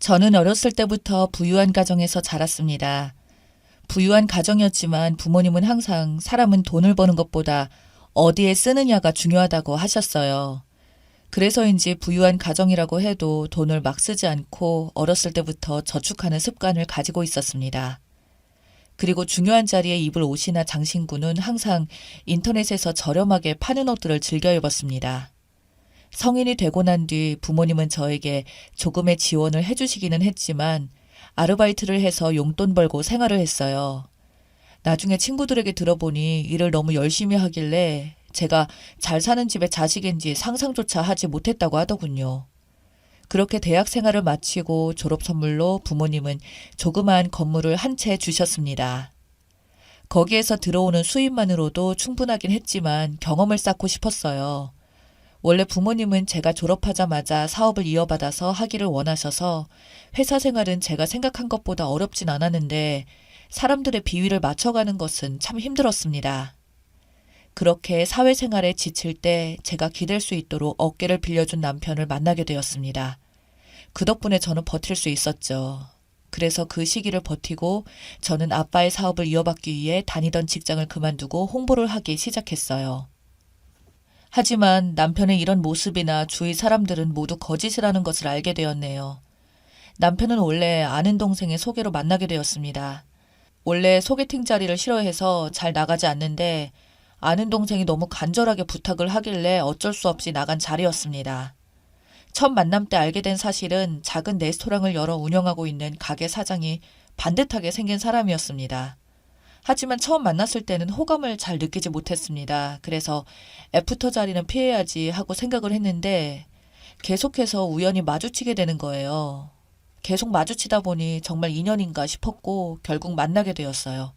저는 어렸을 때부터 부유한 가정에서 자랐습니다. 부유한 가정이었지만 부모님은 항상 사람은 돈을 버는 것보다 어디에 쓰느냐가 중요하다고 하셨어요. 그래서인지 부유한 가정이라고 해도 돈을 막 쓰지 않고 어렸을 때부터 저축하는 습관을 가지고 있었습니다. 그리고 중요한 자리에 입을 옷이나 장신구는 항상 인터넷에서 저렴하게 파는 옷들을 즐겨 입었습니다. 성인이 되고 난 뒤 부모님은 저에게 조금의 지원을 해주시기는 했지만 아르바이트를 해서 용돈 벌고 생활을 했어요. 나중에 친구들에게 들어보니 일을 너무 열심히 하길래 제가 잘 사는 집의 자식인지 상상조차 하지 못했다고 하더군요. 그렇게 대학 생활을 마치고 졸업 선물로 부모님은 조그마한 건물을 한 채 주셨습니다. 거기에서 들어오는 수입만으로도 충분하긴 했지만 경험을 쌓고 싶었어요. 원래 부모님은 제가 졸업하자마자 사업을 이어받아서 하기를 원하셔서 회사 생활은 제가 생각한 것보다 어렵진 않았는데 사람들의 비위를 맞춰가는 것은 참 힘들었습니다. 그렇게 사회생활에 지칠 때 제가 기댈 수 있도록 어깨를 빌려준 남편을 만나게 되었습니다. 그 덕분에 저는 버틸 수 있었죠. 그래서 그 시기를 버티고 저는 아빠의 사업을 이어받기 위해 다니던 직장을 그만두고 홍보를 하기 시작했어요. 하지만 남편의 이런 모습이나 주위 사람들은 모두 거짓이라는 것을 알게 되었네요. 남편은 원래 아는 동생의 소개로 만나게 되었습니다. 원래 소개팅 자리를 싫어해서 잘 나가지 않는데 아는 동생이 너무 간절하게 부탁을 하길래 어쩔 수 없이 나간 자리였습니다. 첫 만남 때 알게 된 사실은 작은 레스토랑을 열어 운영하고 있는 가게 사장이 반듯하게 생긴 사람이었습니다. 하지만 처음 만났을 때는 호감을 잘 느끼지 못했습니다. 그래서 애프터 자리는 피해야지 하고 생각을 했는데 계속해서 우연히 마주치게 되는 거예요. 계속 마주치다 보니 정말 인연인가 싶었고 결국 만나게 되었어요.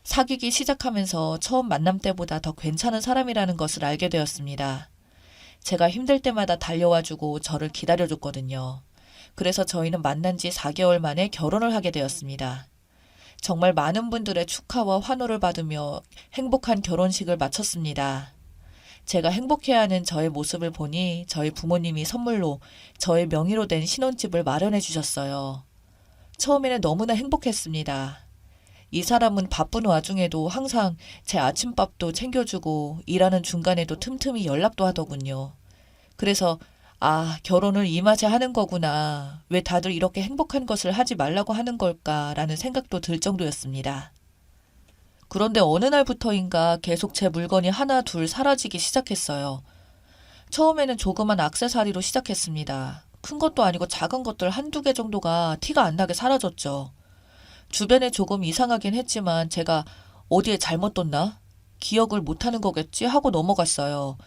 사귀기 시작하면서 처음 만남 때보다 더 괜찮은 사람이라는 것을 알게 되었습니다. 제가 힘들 때마다 달려와주고 저를 기다려줬거든요. 그래서 저희는 만난 지 4개월 만에 결혼을 하게 되었습니다. 정말 많은 분들의 축하와 환호를 받으며 행복한 결혼식을 마쳤습니다. 제가 행복해하는 저의 모습을 보니 저희 부모님이 선물로 저의 명의로 된 신혼집을 마련해 주셨어요. 처음에는 너무나 행복했습니다. 이 사람은 바쁜 와중에도 항상 제 아침밥도 챙겨주고 일하는 중간에도 틈틈이 연락도 하더군요. 그래서 결혼을 이 맛에 하는 거구나. 왜 다들 이렇게 행복한 것을 하지 말라고 하는 걸까라는 생각도 들 정도였습니다. 그런데 어느 날부터인가 계속 제 물건이 하나 둘 사라지기 시작했어요. 처음에는 조그만 액세서리로 시작했습니다. 큰 것도 아니고 작은 것들 한두 개 정도가 티가 안 나게 사라졌죠. 주변에 조금 이상하긴 했지만 제가 어디에 잘못 뒀나? 기억을 못하는 거겠지 하고 넘어갔어요.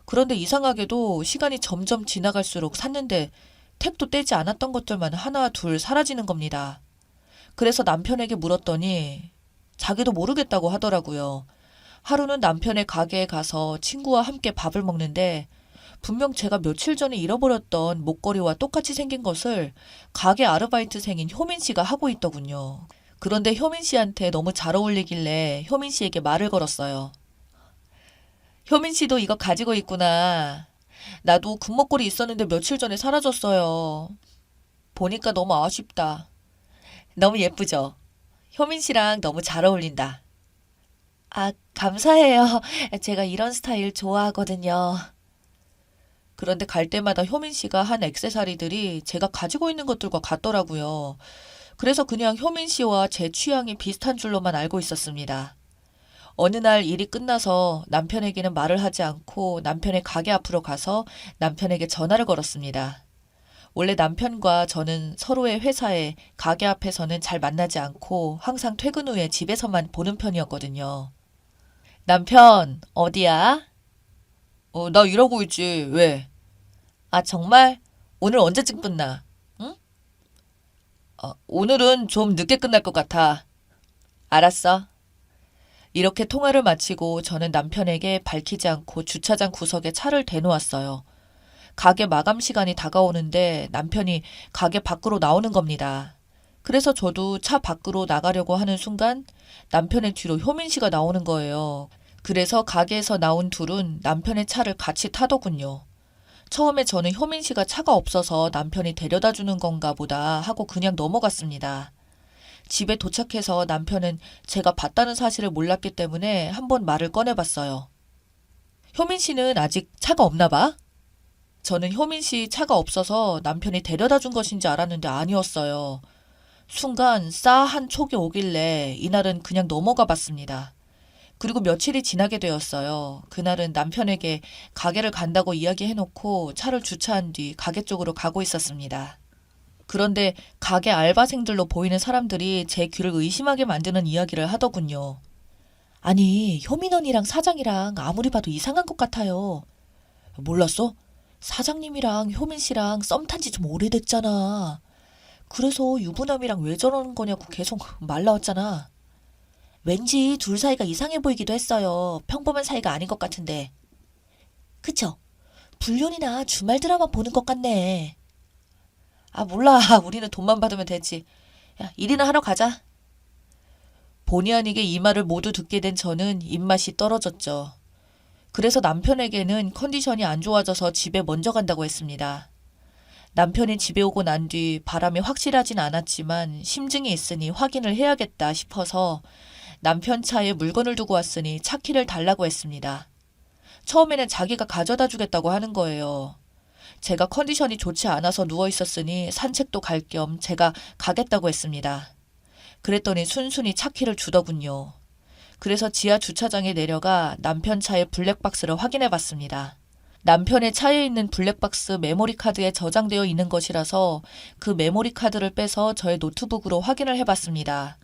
그런데 이상하게도 시간이 점점 지나갈수록 샀는데 택도 떼지 않았던 것들만 하나 둘 사라지는 겁니다. 그래서 남편에게 물었더니 자기도 모르겠다고 하더라고요. 하루는 남편의 가게에 가서 친구와 함께 밥을 먹는데 분명 제가 며칠 전에 잃어버렸던 목걸이와 똑같이 생긴 것을 가게 아르바이트생인 효민 씨가 하고 있더군요. 그런데 효민 씨한테 너무 잘 어울리길래 효민 씨에게 말을 걸었어요. 효민 씨도 이거 가지고 있구나. 나도 금목걸이 있었는데 며칠 전에 사라졌어요. 보니까 너무 아쉽다. 너무 예쁘죠? 효민 씨랑 너무 잘 어울린다. 감사해요. 제가 이런 스타일 좋아하거든요. 그런데 갈 때마다 효민 씨가 한 액세서리들이 제가 가지고 있는 것들과 같더라고요. 그래서 그냥 효민 씨와 제 취향이 비슷한 줄로만 알고 있었습니다. 어느 날 일이 끝나서 남편에게는 말을 하지 않고 남편의 가게 앞으로 가서 남편에게 전화를 걸었습니다. 원래 남편과 저는 서로의 회사에 가게 앞에서는 잘 만나지 않고 항상 퇴근 후에 집에서만 보는 편이었거든요. 남편, 어디야? 나 일하고 있지. 왜? 정말? 오늘 언제쯤 끝나? 응? 오늘은 좀 늦게 끝날 것 같아. 알았어. 이렇게 통화를 마치고 저는 남편에게 밝히지 않고 주차장 구석에 차를 대놓았어요. 가게 마감 시간이 다가오는데 남편이 가게 밖으로 나오는 겁니다. 그래서 저도 차 밖으로 나가려고 하는 순간 남편의 뒤로 효민 씨가 나오는 거예요. 그래서 가게에서 나온 둘은 남편의 차를 같이 타더군요. 처음에 저는 효민 씨가 차가 없어서 남편이 데려다 주는 건가 보다 하고 그냥 넘어갔습니다. 집에 도착해서 남편은 제가 봤다는 사실을 몰랐기 때문에 한번 말을 꺼내봤어요. 효민 씨는 아직 차가 없나 봐? 저는 효민 씨 차가 없어서 남편이 데려다 준 것인지 알았는데 아니었어요. 순간 싸한 촉이 오길래 이날은 그냥 넘어가 봤습니다. 그리고 며칠이 지나게 되었어요. 그날은 남편에게 가게를 간다고 이야기해놓고 차를 주차한 뒤 가게 쪽으로 가고 있었습니다. 그런데 가게 알바생들로 보이는 사람들이 제 귀를 의심하게 만드는 이야기를 하더군요. 아니, 효민 언니랑 사장이랑 아무리 봐도 이상한 것 같아요. 몰랐어? 사장님이랑 효민 씨랑 썸 탄 지 좀 오래됐잖아. 그래서 유부남이랑 왜 저러는 거냐고 계속 말 나왔잖아. 왠지 둘 사이가 이상해 보이기도 했어요. 평범한 사이가 아닌 것 같은데. 그쵸? 불륜이나 주말 드라마 보는 것 같네. 아, 몰라. 우리는 돈만 받으면 되지. 야, 일이나 하러 가자. 본의 아니게 이 말을 모두 듣게 된 저는 입맛이 떨어졌죠. 그래서 남편에게는 컨디션이 안 좋아져서 집에 먼저 간다고 했습니다. 남편이 집에 오고 난 뒤 바람이 확실하진 않았지만 심증이 있으니 확인을 해야겠다 싶어서 남편 차에 물건을 두고 왔으니 차 키를 달라고 했습니다. 처음에는 자기가 가져다 주겠다고 하는 거예요. 제가 컨디션이 좋지 않아서 누워 있었으니 산책도 갈 겸 제가 가겠다고 했습니다. 그랬더니 순순히 차 키를 주더군요. 그래서 지하 주차장에 내려가 남편 차의 블랙박스를 확인해 봤습니다. 남편의 차에 있는 블랙박스 메모리 카드에 저장되어 있는 것이라서 그 메모리 카드를 빼서 저의 노트북으로 확인을 해봤습니다.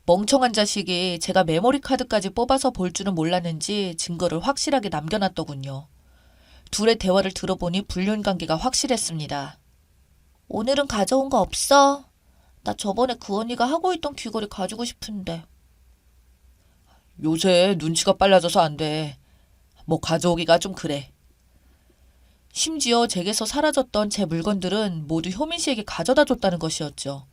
멍청한 자식이 제가 메모리 카드까지 뽑아서 볼 줄은 몰랐는지 증거를 확실하게 남겨놨더군요. 둘의 대화를 들어보니 불륜 관계가 확실했습니다. 오늘은 가져온 거 없어? 나 저번에 그 언니가 하고 있던 귀걸이 가지고 싶은데. 요새 눈치가 빨라져서 안 돼. 뭐 가져오기가 좀 그래. 심지어 제게서 사라졌던 제 물건들은 모두 효민 씨에게 가져다 줬다는 것이었죠.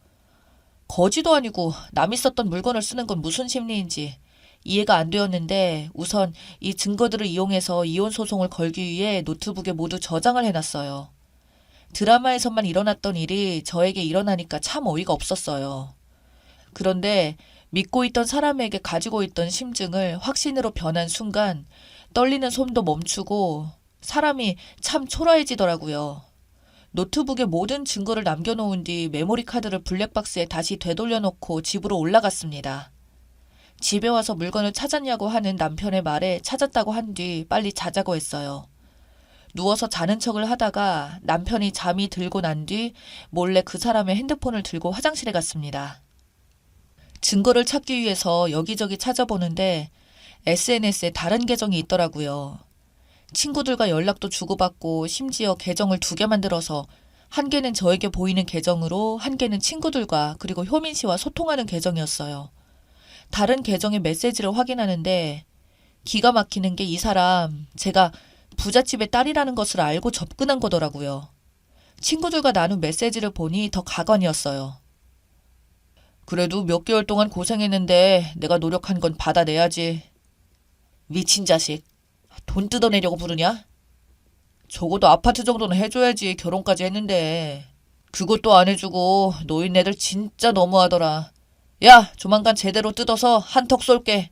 거지도 아니고 남이 썼던 물건을 쓰는 건 무슨 심리인지 이해가 안 되었는데 우선 이 증거들을 이용해서 이혼 소송을 걸기 위해 노트북에 모두 저장을 해놨어요. 드라마에서만 일어났던 일이 저에게 일어나니까 참 어이가 없었어요. 그런데 믿고 있던 사람에게 가지고 있던 심증을 확신으로 변한 순간 떨리는 손도 멈추고 사람이 참 초라해지더라고요. 노트북에 모든 증거를 남겨놓은 뒤 메모리 카드를 블랙박스에 다시 되돌려놓고 집으로 올라갔습니다. 집에 와서 물건을 찾았냐고 하는 남편의 말에 찾았다고 한 뒤 빨리 자자고 했어요. 누워서 자는 척을 하다가 남편이 잠이 들고 난 뒤 몰래 그 사람의 핸드폰을 들고 화장실에 갔습니다. 증거를 찾기 위해서 여기저기 찾아보는데 SNS에 다른 계정이 있더라고요. 친구들과 연락도 주고받고 심지어 계정을 2개 만들어서 한 개는 저에게 보이는 계정으로 한 개는 친구들과 그리고 효민 씨와 소통하는 계정이었어요. 다른 계정의 메시지를 확인하는데 기가 막히는 게 이 사람 제가 부잣집의 딸이라는 것을 알고 접근한 거더라고요. 친구들과 나눈 메시지를 보니 더 가관이었어요. 그래도 몇 개월 동안 고생했는데 내가 노력한 건 받아내야지. 미친 자식. 돈 뜯어내려고 부르냐? 적어도 아파트 정도는 해줘야지 결혼까지 했는데. 그것도 안 해주고 노인네들 진짜 너무하더라. 야, 조만간 제대로 뜯어서 한턱 쏠게.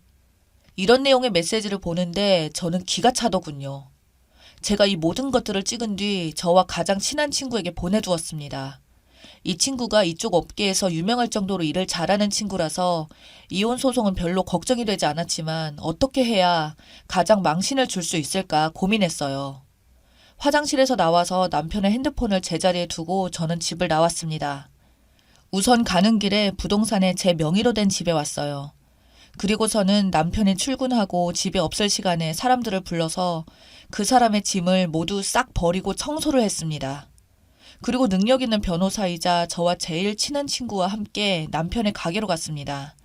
이런 내용의 메시지를 보는데 저는 기가 차더군요. 제가 이 모든 것들을 찍은 뒤 저와 가장 친한 친구에게 보내두었습니다. 이 친구가 이쪽 업계에서 유명할 정도로 일을 잘하는 친구라서 이혼 소송은 별로 걱정이 되지 않았지만 어떻게 해야 가장 망신을 줄 수 있을까 고민했어요. 화장실에서 나와서 남편의 핸드폰을 제자리에 두고 저는 집을 나왔습니다. 우선 가는 길에 부동산에 제 명의로 된 집에 왔어요. 그리고서는 남편이 출근하고 집에 없을 시간에 사람들을 불러서 그 사람의 짐을 모두 싹 버리고 청소를 했습니다. 그리고 능력 있는 변호사이자 저와 제일 친한 친구와 함께 남편의 가게로 갔습니다.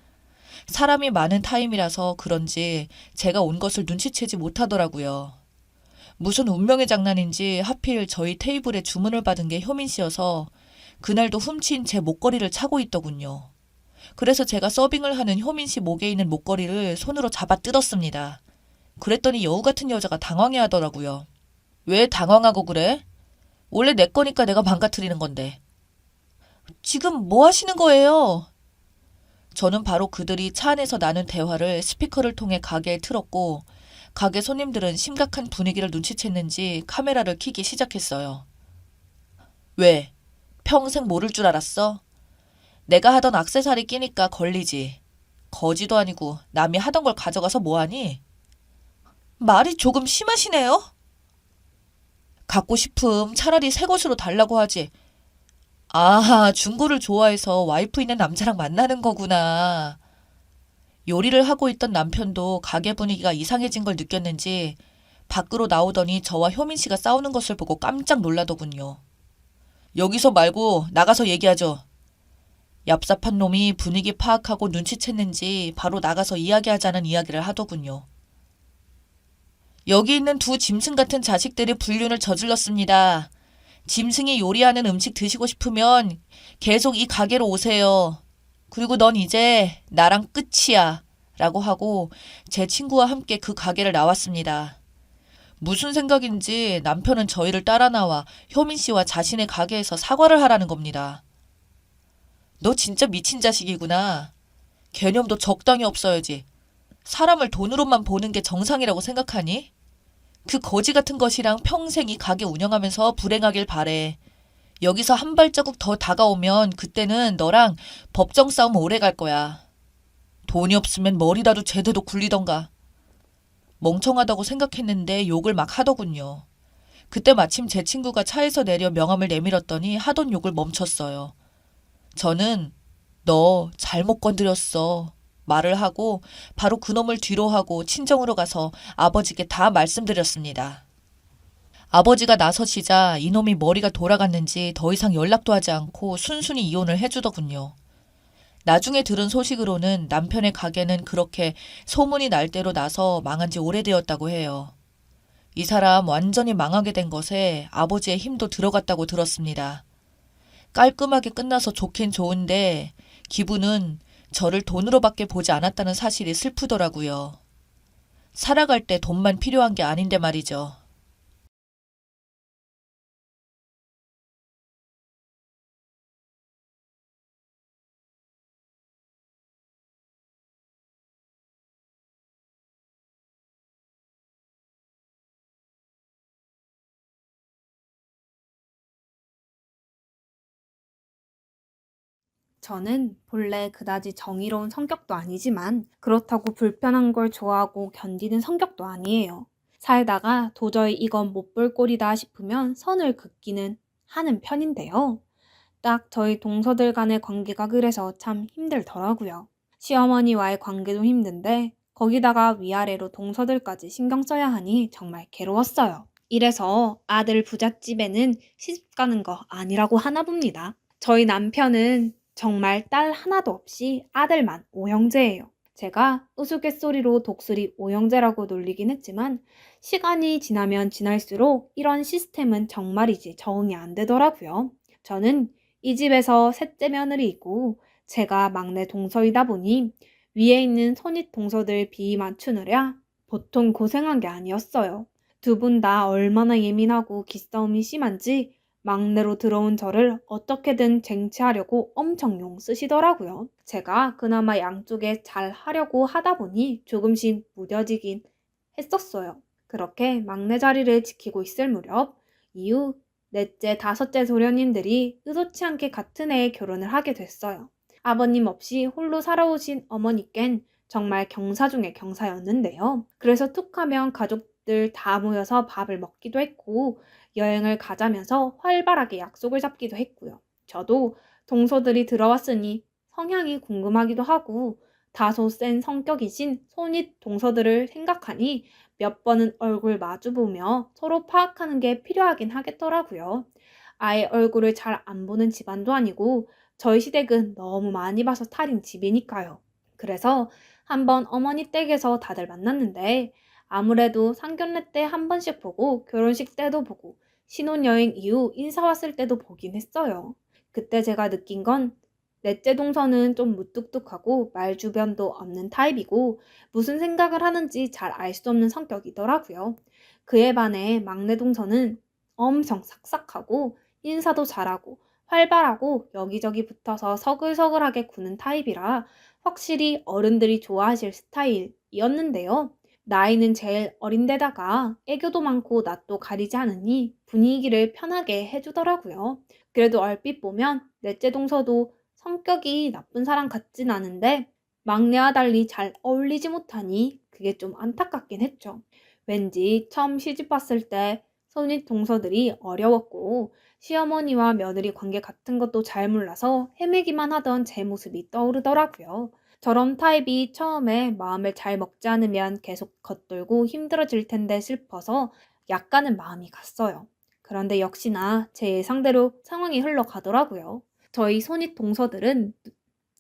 사람이 많은 타임이라서 그런지 제가 온 것을 눈치채지 못하더라고요. 무슨 운명의 장난인지 하필 저희 테이블에 주문을 받은 게 효민 씨여서 그날도 훔친 제 목걸이를 차고 있더군요. 그래서 제가 서빙을 하는 효민 씨 목에 있는 목걸이를 손으로 잡아 뜯었습니다. 그랬더니 여우 같은 여자가 당황해 하더라고요. 왜 당황하고 그래? 원래 내 거니까 내가 망가뜨리는 건데. 지금 뭐 하시는 거예요? 저는 바로 그들이 차 안에서 나눈 대화를 스피커를 통해 가게에 틀었고 가게 손님들은 심각한 분위기를 눈치챘는지 카메라를 켜기 시작했어요. 왜? 평생 모를 줄 알았어? 내가 하던 액세서리 끼니까 걸리지. 거지도 아니고 남이 하던 걸 가져가서 뭐하니? 말이 조금 심하시네요? 갖고 싶음 차라리 새 것으로 달라고 하지. 아, 중고를 좋아해서 와이프 있는 남자랑 만나는 거구나. 요리를 하고 있던 남편도 가게 분위기가 이상해진 걸 느꼈는지 밖으로 나오더니 저와 효민 씨가 싸우는 것을 보고 깜짝 놀라더군요. 여기서 말고 나가서 얘기하죠. 얍삽한 놈이 분위기 파악하고 눈치챘는지 바로 나가서 이야기하자는 이야기를 하더군요. 여기 있는 두 짐승 같은 자식들이 불륜을 저질렀습니다. 짐승이 요리하는 음식 드시고 싶으면 계속 이 가게로 오세요. 그리고 넌 이제 나랑 끝이야. 라고 하고 제 친구와 함께 그 가게를 나왔습니다. 무슨 생각인지 남편은 저희를 따라 나와 효민 씨와 자신의 가게에서 사과를 하라는 겁니다. 너 진짜 미친 자식이구나. 개념도 적당히 없어야지. 사람을 돈으로만 보는 게 정상이라고 생각하니? 그 거지 같은 것이랑 평생 이 가게 운영하면서 불행하길 바래. 여기서 한 발자국 더 다가오면 그때는 너랑 법정 싸움 오래 갈 거야. 돈이 없으면 머리라도 제대로 굴리던가. 멍청하다고 생각했는데 욕을 막 하더군요. 그때 마침 제 친구가 차에서 내려 명함을 내밀었더니 하던 욕을 멈췄어요. 저는 너 잘못 건드렸어. 말을 하고 바로 그놈을 뒤로 하고 친정으로 가서 아버지께 다 말씀드렸습니다. 아버지가 나서시자 이놈이 머리가 돌아갔는지 더 이상 연락도 하지 않고 순순히 이혼을 해주더군요. 나중에 들은 소식으로는 남편의 가게는 그렇게 소문이 날 대로 나서 망한 지 오래되었다고 해요. 이 사람 완전히 망하게 된 것에 아버지의 힘도 들어갔다고 들었습니다. 깔끔하게 끝나서 좋긴 좋은데 기분은 저를 돈으로밖에 보지 않았다는 사실이 슬프더라고요. 살아갈 때 돈만 필요한 게 아닌데 말이죠. 저는 본래 그다지 정의로운 성격도 아니지만 그렇다고 불편한 걸 좋아하고 견디는 성격도 아니에요. 살다가 도저히 이건 못 볼 꼴이다 싶으면 선을 긋기는 하는 편인데요. 딱 저희 동서들 간의 관계가 그래서 참 힘들더라고요. 시어머니와의 관계도 힘든데 거기다가 위아래로 동서들까지 신경 써야 하니 정말 괴로웠어요. 이래서 아들 부잣집에는 시집 가는 거 아니라고 하나 봅니다. 저희 남편은 정말 딸 하나도 없이 아들만 오형제예요. 제가 우스갯소리로 독수리 오형제라고 놀리긴 했지만 시간이 지나면 지날수록 이런 시스템은 정말이지 적응이 안 되더라고요. 저는 이 집에서 셋째 며느리이고 제가 막내 동서이다 보니 위에 있는 손윗 동서들 비위 맞추느라 보통 고생한 게 아니었어요. 두 분 다 얼마나 예민하고 기싸움이 심한지 막내로 들어온 저를 어떻게든 쟁취하려고 엄청 용 쓰시더라고요. 제가 그나마 양쪽에 잘 하려고 하다 보니 조금씩 무뎌지긴 했었어요. 그렇게 막내 자리를 지키고 있을 무렵 이후 넷째, 다섯째 소련님들이 의도치 않게 같은 해에 결혼을 하게 됐어요. 아버님 없이 홀로 살아오신 어머니껜 정말 경사 중의 경사였는데요. 그래서 툭하면 가족들 다 모여서 밥을 먹기도 했고 여행을 가자면서 활발하게 약속을 잡기도 했고요. 저도 동서들이 들어왔으니 성향이 궁금하기도 하고 다소 센 성격이신 손윗 동서들을 생각하니 몇 번은 얼굴 마주보며 서로 파악하는 게 필요하긴 하겠더라고요. 아예 얼굴을 잘 안 보는 집안도 아니고 저희 시댁은 너무 많이 봐서 탈인 집이니까요. 그래서 한번 어머니 댁에서 다들 만났는데 아무래도 상견례 때 한 번씩 보고 결혼식 때도 보고 신혼여행 이후 인사 왔을 때도 보긴 했어요. 그때 제가 느낀 건 넷째 동서는 좀 무뚝뚝하고 말주변도 없는 타입이고 무슨 생각을 하는지 잘 알 수 없는 성격이더라고요. 그에 반해 막내 동서는 엄청 삭삭하고 인사도 잘하고 활발하고 여기저기 붙어서 서글서글하게 구는 타입이라 확실히 어른들이 좋아하실 스타일이었는데요. 나이는 제일 어린데다가 애교도 많고 낯도 가리지 않으니 분위기를 편하게 해주더라고요. 그래도 얼핏 보면 넷째 동서도 성격이 나쁜 사람 같진 않은데 막내와 달리 잘 어울리지 못하니 그게 좀 안타깝긴 했죠. 왠지 처음 시집 왔을 때 손윗 동서들이 어려웠고 시어머니와 며느리 관계 같은 것도 잘 몰라서 헤매기만 하던 제 모습이 떠오르더라고요. 저런 타입이 처음에 마음을 잘 먹지 않으면 계속 겉돌고 힘들어질 텐데 싶어서 약간은 마음이 갔어요. 그런데 역시나 제 예상대로 상황이 흘러가더라고요. 저희 손윗 동서들은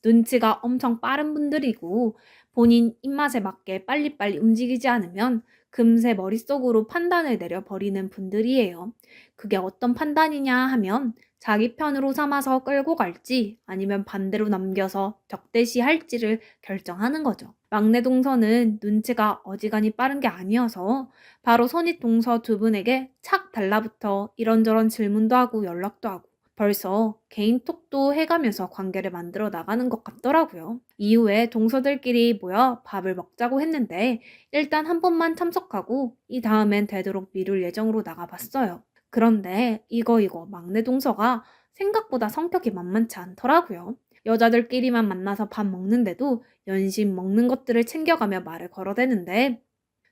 눈치가 엄청 빠른 분들이고 본인 입맛에 맞게 빨리빨리 움직이지 않으면 금세 머릿속으로 판단을 내려버리는 분들이에요. 그게 어떤 판단이냐 하면 자기 편으로 삼아서 끌고 갈지 아니면 반대로 남겨서 적대시할지를 결정하는 거죠. 막내 동서는 눈치가 어지간히 빠른 게 아니어서 바로 손윗 동서 두 분에게 착 달라붙어 이런저런 질문도 하고 연락도 하고 벌써 개인톡도 해가면서 관계를 만들어 나가는 것 같더라고요. 이후에 동서들끼리 모여 밥을 먹자고 했는데 일단 한 번만 참석하고 이 다음엔 되도록 미룰 예정으로 나가봤어요. 그런데 이거 막내 동서가 생각보다 성격이 만만치 않더라고요. 여자들끼리만 만나서 밥 먹는데도 연신 먹는 것들을 챙겨가며 말을 걸어대는데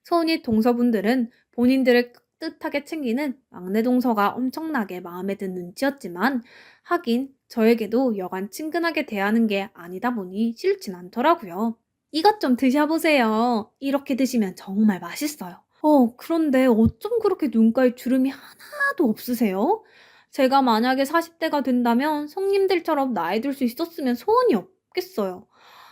소은이 동서분들은 본인들을 깍듯하게 챙기는 막내 동서가 엄청나게 마음에 든 눈치였지만 하긴 저에게도 여간 친근하게 대하는 게 아니다 보니 싫진 않더라고요. 이것 좀 드셔보세요. 이렇게 드시면 정말 맛있어요. 그런데 어쩜 그렇게 눈가에 주름이 하나도 없으세요? 제가 만약에 40대가 된다면 성님들처럼 나이 들 수 있었으면 소원이 없겠어요.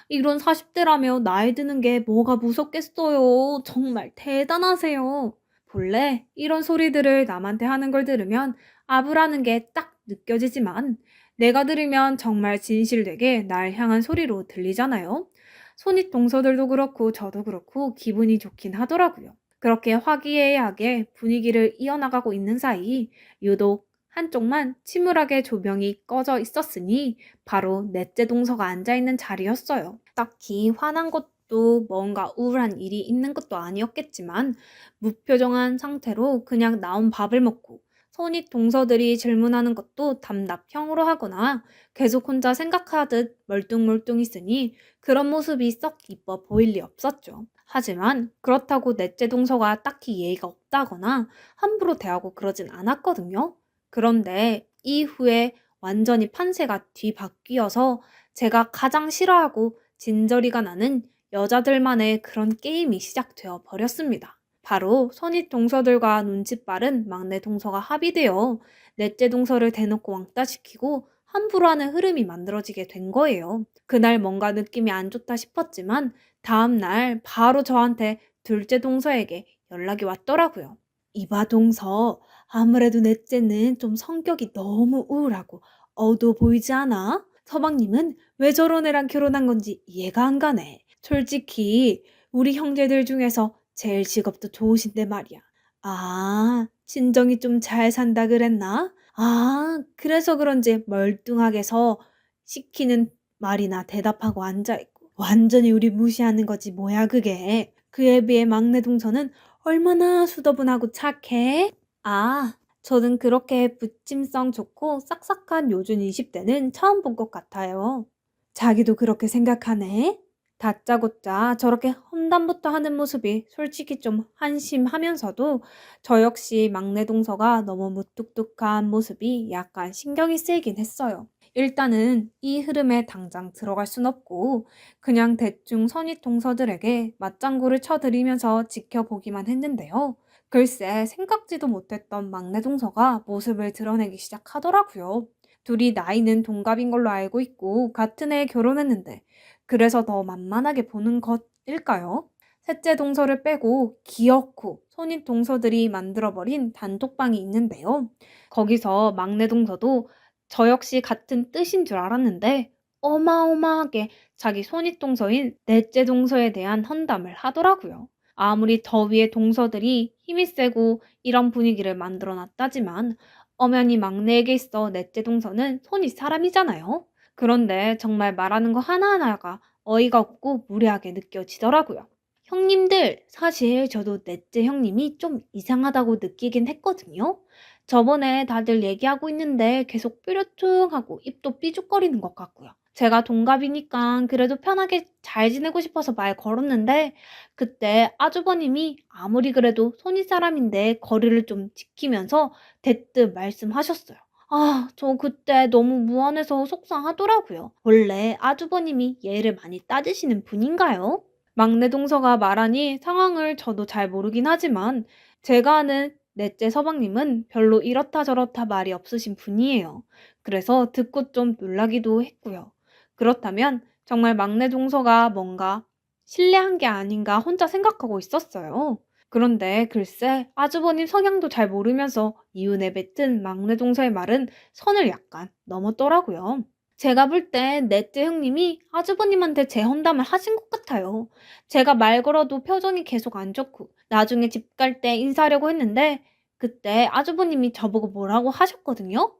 이런 40대라며 나이 드는 게 뭐가 무섭겠어요. 정말 대단하세요. 본래 이런 소리들을 남한테 하는 걸 들으면 아부라는 게 딱 느껴지지만 내가 들으면 정말 진실되게 날 향한 소리로 들리잖아요. 손윗 동서들도 그렇고 저도 그렇고 기분이 좋긴 하더라고요. 그렇게 화기애애하게 분위기를 이어나가고 있는 사이 유독 한쪽만 침울하게 조명이 꺼져 있었으니 바로 넷째 동서가 앉아있는 자리였어요. 딱히 화난 것도 뭔가 우울한 일이 있는 것도 아니었겠지만 무표정한 상태로 그냥 나온 밥을 먹고 손윗 동서들이 질문하는 것도 답답형으로 하거나 계속 혼자 생각하듯 멀뚱멀뚱 있으니 그런 모습이 썩 이뻐 보일 리 없었죠. 하지만 그렇다고 넷째 동서가 딱히 예의가 없다거나 함부로 대하고 그러진 않았거든요. 그런데 이후에 완전히 판세가 뒤바뀌어서 제가 가장 싫어하고 진저리가 나는 여자들만의 그런 게임이 시작되어 버렸습니다. 바로 손윗 동서들과 눈치 빠른 막내 동서가 합의되어 넷째 동서를 대놓고 왕따시키고 함부로 하는 흐름이 만들어지게 된 거예요. 그날 뭔가 느낌이 안 좋다 싶었지만 다음날 바로 저한테 둘째 동서에게 연락이 왔더라고요. 이봐 동서, 아무래도 넷째는 좀 성격이 너무 우울하고 어두워 보이지 않아? 서방님은 왜 저런 애랑 결혼한 건지 이해가 안 가네. 솔직히 우리 형제들 중에서 제일 직업도 좋으신데 말이야. 아, 친정이 좀 잘 산다 그랬나? 아, 그래서 그런지 멀뚱하게서 시키는 말이나 대답하고 앉아있고 완전히 우리 무시하는 거지 뭐야 그게. 그에 비해 막내 동서는 얼마나 수더분하고 착해? 아, 저는 그렇게 부침성 좋고 싹싹한 요즘 20대는 처음 본 것 같아요. 자기도 그렇게 생각하네? 다짜고짜 저렇게 험담부터 하는 모습이 솔직히 좀 한심하면서도 저 역시 막내 동서가 너무 무뚝뚝한 모습이 약간 신경이 쓰이긴 했어요. 일단은 이 흐름에 당장 들어갈 순 없고 그냥 대충 선입 동서들에게 맞장구를 쳐드리면서 지켜보기만 했는데요. 글쎄 생각지도 못했던 막내 동서가 모습을 드러내기 시작하더라고요. 둘이 나이는 동갑인 걸로 알고 있고 같은 해에 결혼했는데 그래서 더 만만하게 보는 것일까요? 셋째 동서를 빼고 기어코 손윗 동서들이 만들어버린 단톡방이 있는데요. 거기서 막내 동서도 저 역시 같은 뜻인 줄 알았는데 어마어마하게 자기 손윗 동서인 넷째 동서에 대한 헌담을 하더라고요. 아무리 더위의 동서들이 힘이 세고 이런 분위기를 만들어 놨다지만 엄연히 막내에게 있어 넷째 동서는 손이 사람이잖아요. 그런데 정말 말하는 거 하나하나가 어이가 없고 무례하게 느껴지더라고요. 형님들, 사실 저도 넷째 형님이 좀 이상하다고 느끼긴 했거든요. 저번에 다들 얘기하고 있는데 계속 뾰루퉁하고 입도 삐죽거리는 것 같고요. 제가 동갑이니까 그래도 편하게 잘 지내고 싶어서 말 걸었는데 그때 아주버님이 아무리 그래도 손윗 사람인데 거리를 좀 지키면서 대뜸 말씀하셨어요. 아, 저 그때 너무 무안해서 속상하더라고요. 원래 아주버님이 예를 많이 따지시는 분인가요? 막내 동서가 말하니 상황을 저도 잘 모르긴 하지만 제가 아는 넷째 서방님은 별로 이렇다 저렇다 말이 없으신 분이에요. 그래서 듣고 좀 놀라기도 했고요. 그렇다면 정말 막내 동서가 뭔가 신뢰한 게 아닌가 혼자 생각하고 있었어요. 그런데 글쎄 아주버님 성향도 잘 모르면서 이유 내뱉은 막내 동서의 말은 선을 약간 넘었더라고요. 제가 볼 땐 넷째 형님이 아주버님한테 제 험담을 하신 것 같아요. 제가 말 걸어도 표정이 계속 안 좋고 나중에 집 갈 때 인사하려고 했는데 그때 아주버님이 저보고 뭐라고 하셨거든요.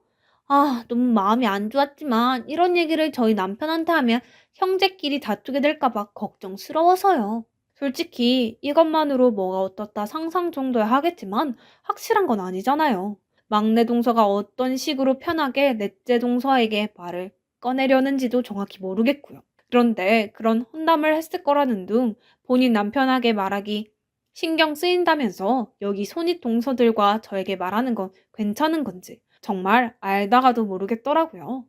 아, 너무 마음이 안 좋았지만 이런 얘기를 저희 남편한테 하면 형제끼리 다투게 될까 봐 걱정스러워서요. 솔직히 이것만으로 뭐가 어떻다 상상 정도야 하겠지만 확실한 건 아니잖아요. 막내 동서가 어떤 식으로 편하게 넷째 동서에게 말을 꺼내려는지도 정확히 모르겠고요. 그런데 그런 혼담을 했을 거라는 둥 본인 남편에게 말하기 신경 쓰인다면서 여기 손윗 동서들과 저에게 말하는 건 괜찮은 건지 정말 알다가도 모르겠더라고요.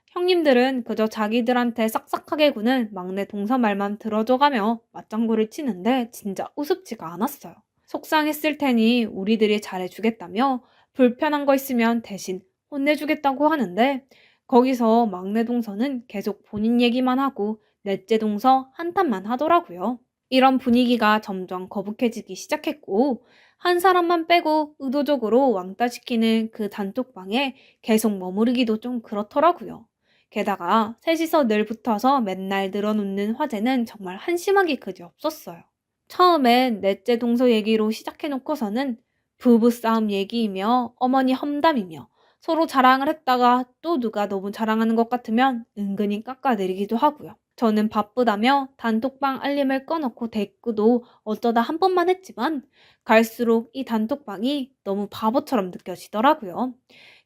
형님들은 그저 자기들한테 싹싹하게 구는 막내 동서 말만 들어줘가며 맞장구를 치는데 진짜 우습지가 않았어요. 속상했을 테니 우리들이 잘해주겠다며 불편한 거 있으면 대신 혼내주겠다고 하는데 거기서 막내 동서는 계속 본인 얘기만 하고 넷째 동서 한탄만 하더라고요. 이런 분위기가 점점 거북해지기 시작했고 한 사람만 빼고 의도적으로 왕따시키는 그 단톡방에 계속 머무르기도 좀 그렇더라고요. 게다가 셋이서 늘 붙어서 맨날 늘어놓는 화제는 정말 한심하기 그지 없었어요. 처음엔 넷째 동서 얘기로 시작해놓고서는 부부싸움 얘기이며 어머니 험담이며 서로 자랑을 했다가 또 누가 너무 자랑하는 것 같으면 은근히 깎아내리기도 하고요. 저는 바쁘다며 단톡방 알림을 꺼놓고 대꾸도 어쩌다 한 번만 했지만 갈수록 이 단톡방이 너무 바보처럼 느껴지더라고요.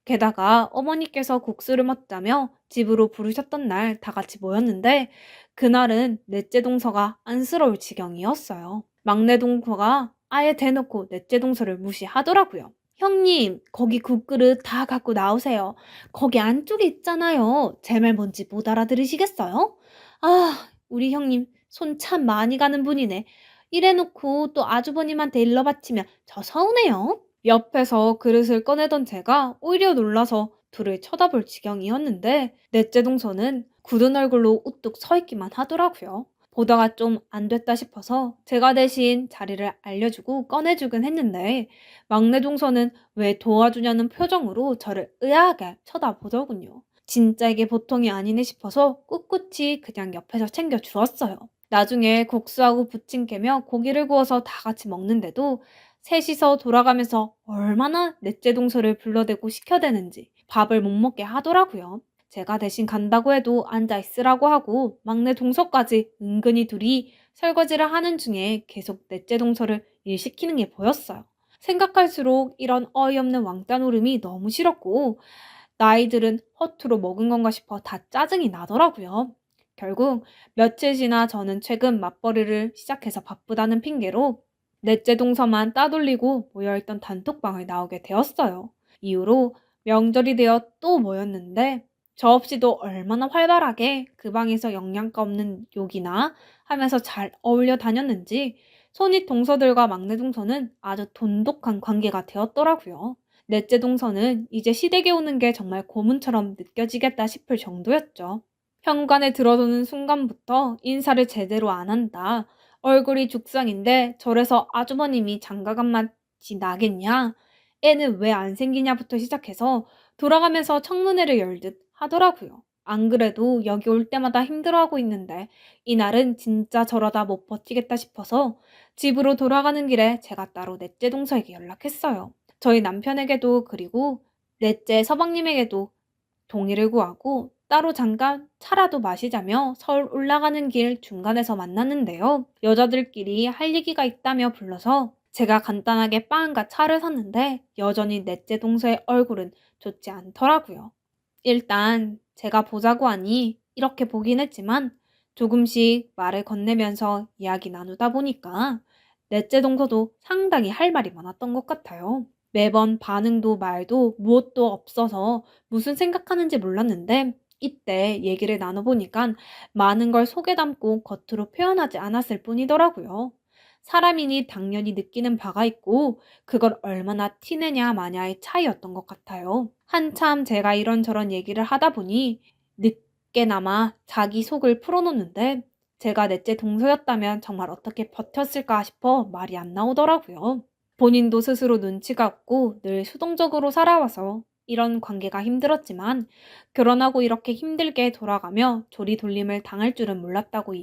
게다가 어머니께서 국수를 먹자며 집으로 부르셨던 날 다 같이 모였는데 그날은 넷째 동서가 안쓰러울 지경이었어요. 막내 동서가 아예 대놓고 넷째 동서를 무시하더라고요. 형님, 거기 국그릇 다 갖고 나오세요. 거기 안쪽에 있잖아요. 제 말 뭔지 못 알아들으시겠어요? 아, 우리 형님 손 참 많이 가는 분이네. 이래놓고 또 아주버님한테 일러 바치면 저 서운해요. 옆에서 그릇을 꺼내던 제가 오히려 놀라서 둘을 쳐다볼 지경이었는데 넷째 동서는 굳은 얼굴로 우뚝 서 있기만 하더라고요. 보다가 좀 안 됐다 싶어서 제가 대신 자리를 알려주고 꺼내주긴 했는데 막내 동서는 왜 도와주냐는 표정으로 저를 의아하게 쳐다보더군요. 진짜 이게 보통이 아니네 싶어서 꿋꿋이 그냥 옆에서 챙겨 주었어요. 나중에 국수하고 부침개며 고기를 구워서 다 같이 먹는데도 셋이서 돌아가면서 얼마나 넷째 동서를 불러대고 시켜대는지 밥을 못 먹게 하더라고요. 제가 대신 간다고 해도 앉아 있으라고 하고 막내 동서까지 은근히 둘이 설거지를 하는 중에 계속 넷째 동서를 일 시키는 게 보였어요. 생각할수록 이런 어이없는 왕따 노름이 너무 싫었고 나이들은 허투루 먹은 건가 싶어 다 짜증이 나더라고요. 결국 며칠 지나 저는 최근 맞벌이를 시작해서 바쁘다는 핑계로 넷째 동서만 따돌리고 모여있던 단톡방을 나오게 되었어요. 이후로 명절이 되어 또 모였는데 저 없이도 얼마나 활발하게 그 방에서 영양가 없는 욕이나 하면서 잘 어울려 다녔는지 손윗 동서들과 막내 동서는 아주 돈독한 관계가 되었더라고요. 넷째 동서는 이제 시댁에 오는 게 정말 고문처럼 느껴지겠다 싶을 정도였죠. 현관에 들어서는 순간부터 인사를 제대로 안 한다. 얼굴이 죽상인데 저래서 아주버님이 장가간 맛이 나겠냐? 애는 왜 안 생기냐부터 시작해서 돌아가면서 청문회를 열듯 하더라고요. 안 그래도 여기 올 때마다 힘들어하고 있는데 이날은 진짜 저러다 못 버티겠다 싶어서 집으로 돌아가는 길에 제가 따로 넷째 동서에게 연락했어요. 저희 남편에게도 그리고 넷째 서방님에게도 동의를 구하고 따로 잠깐 차라도 마시자며 서울 올라가는 길 중간에서 만났는데요. 여자들끼리 할 얘기가 있다며 불러서 제가 간단하게 빵과 차를 샀는데 여전히 넷째 동서의 얼굴은 좋지 않더라고요. 일단 제가 보자고 하니 이렇게 보긴 했지만 조금씩 말을 건네면서 이야기 나누다 보니까 넷째 동서도 상당히 할 말이 많았던 것 같아요. 매번 반응도 말도 무엇도 없어서 무슨 생각하는지 몰랐는데 이때 얘기를 나눠보니까 많은 걸 속에 담고 겉으로 표현하지 않았을 뿐이더라고요. 사람이니 당연히 느끼는 바가 있고 그걸 얼마나 티내냐 마냐의 차이였던 것 같아요. 한참 제가 이런저런 얘기를 하다 보니 늦게나마 자기 속을 풀어놓는데 제가 넷째 동서였다면 정말 어떻게 버텼을까 싶어 말이 안 나오더라고요. 본인도 스스로 눈치가 없고 늘 수동적으로 살아와서 이런 관계가 힘들었지만 결혼하고 이렇게 힘들게 돌아가며 조리돌림을 당할 줄은 몰랐다고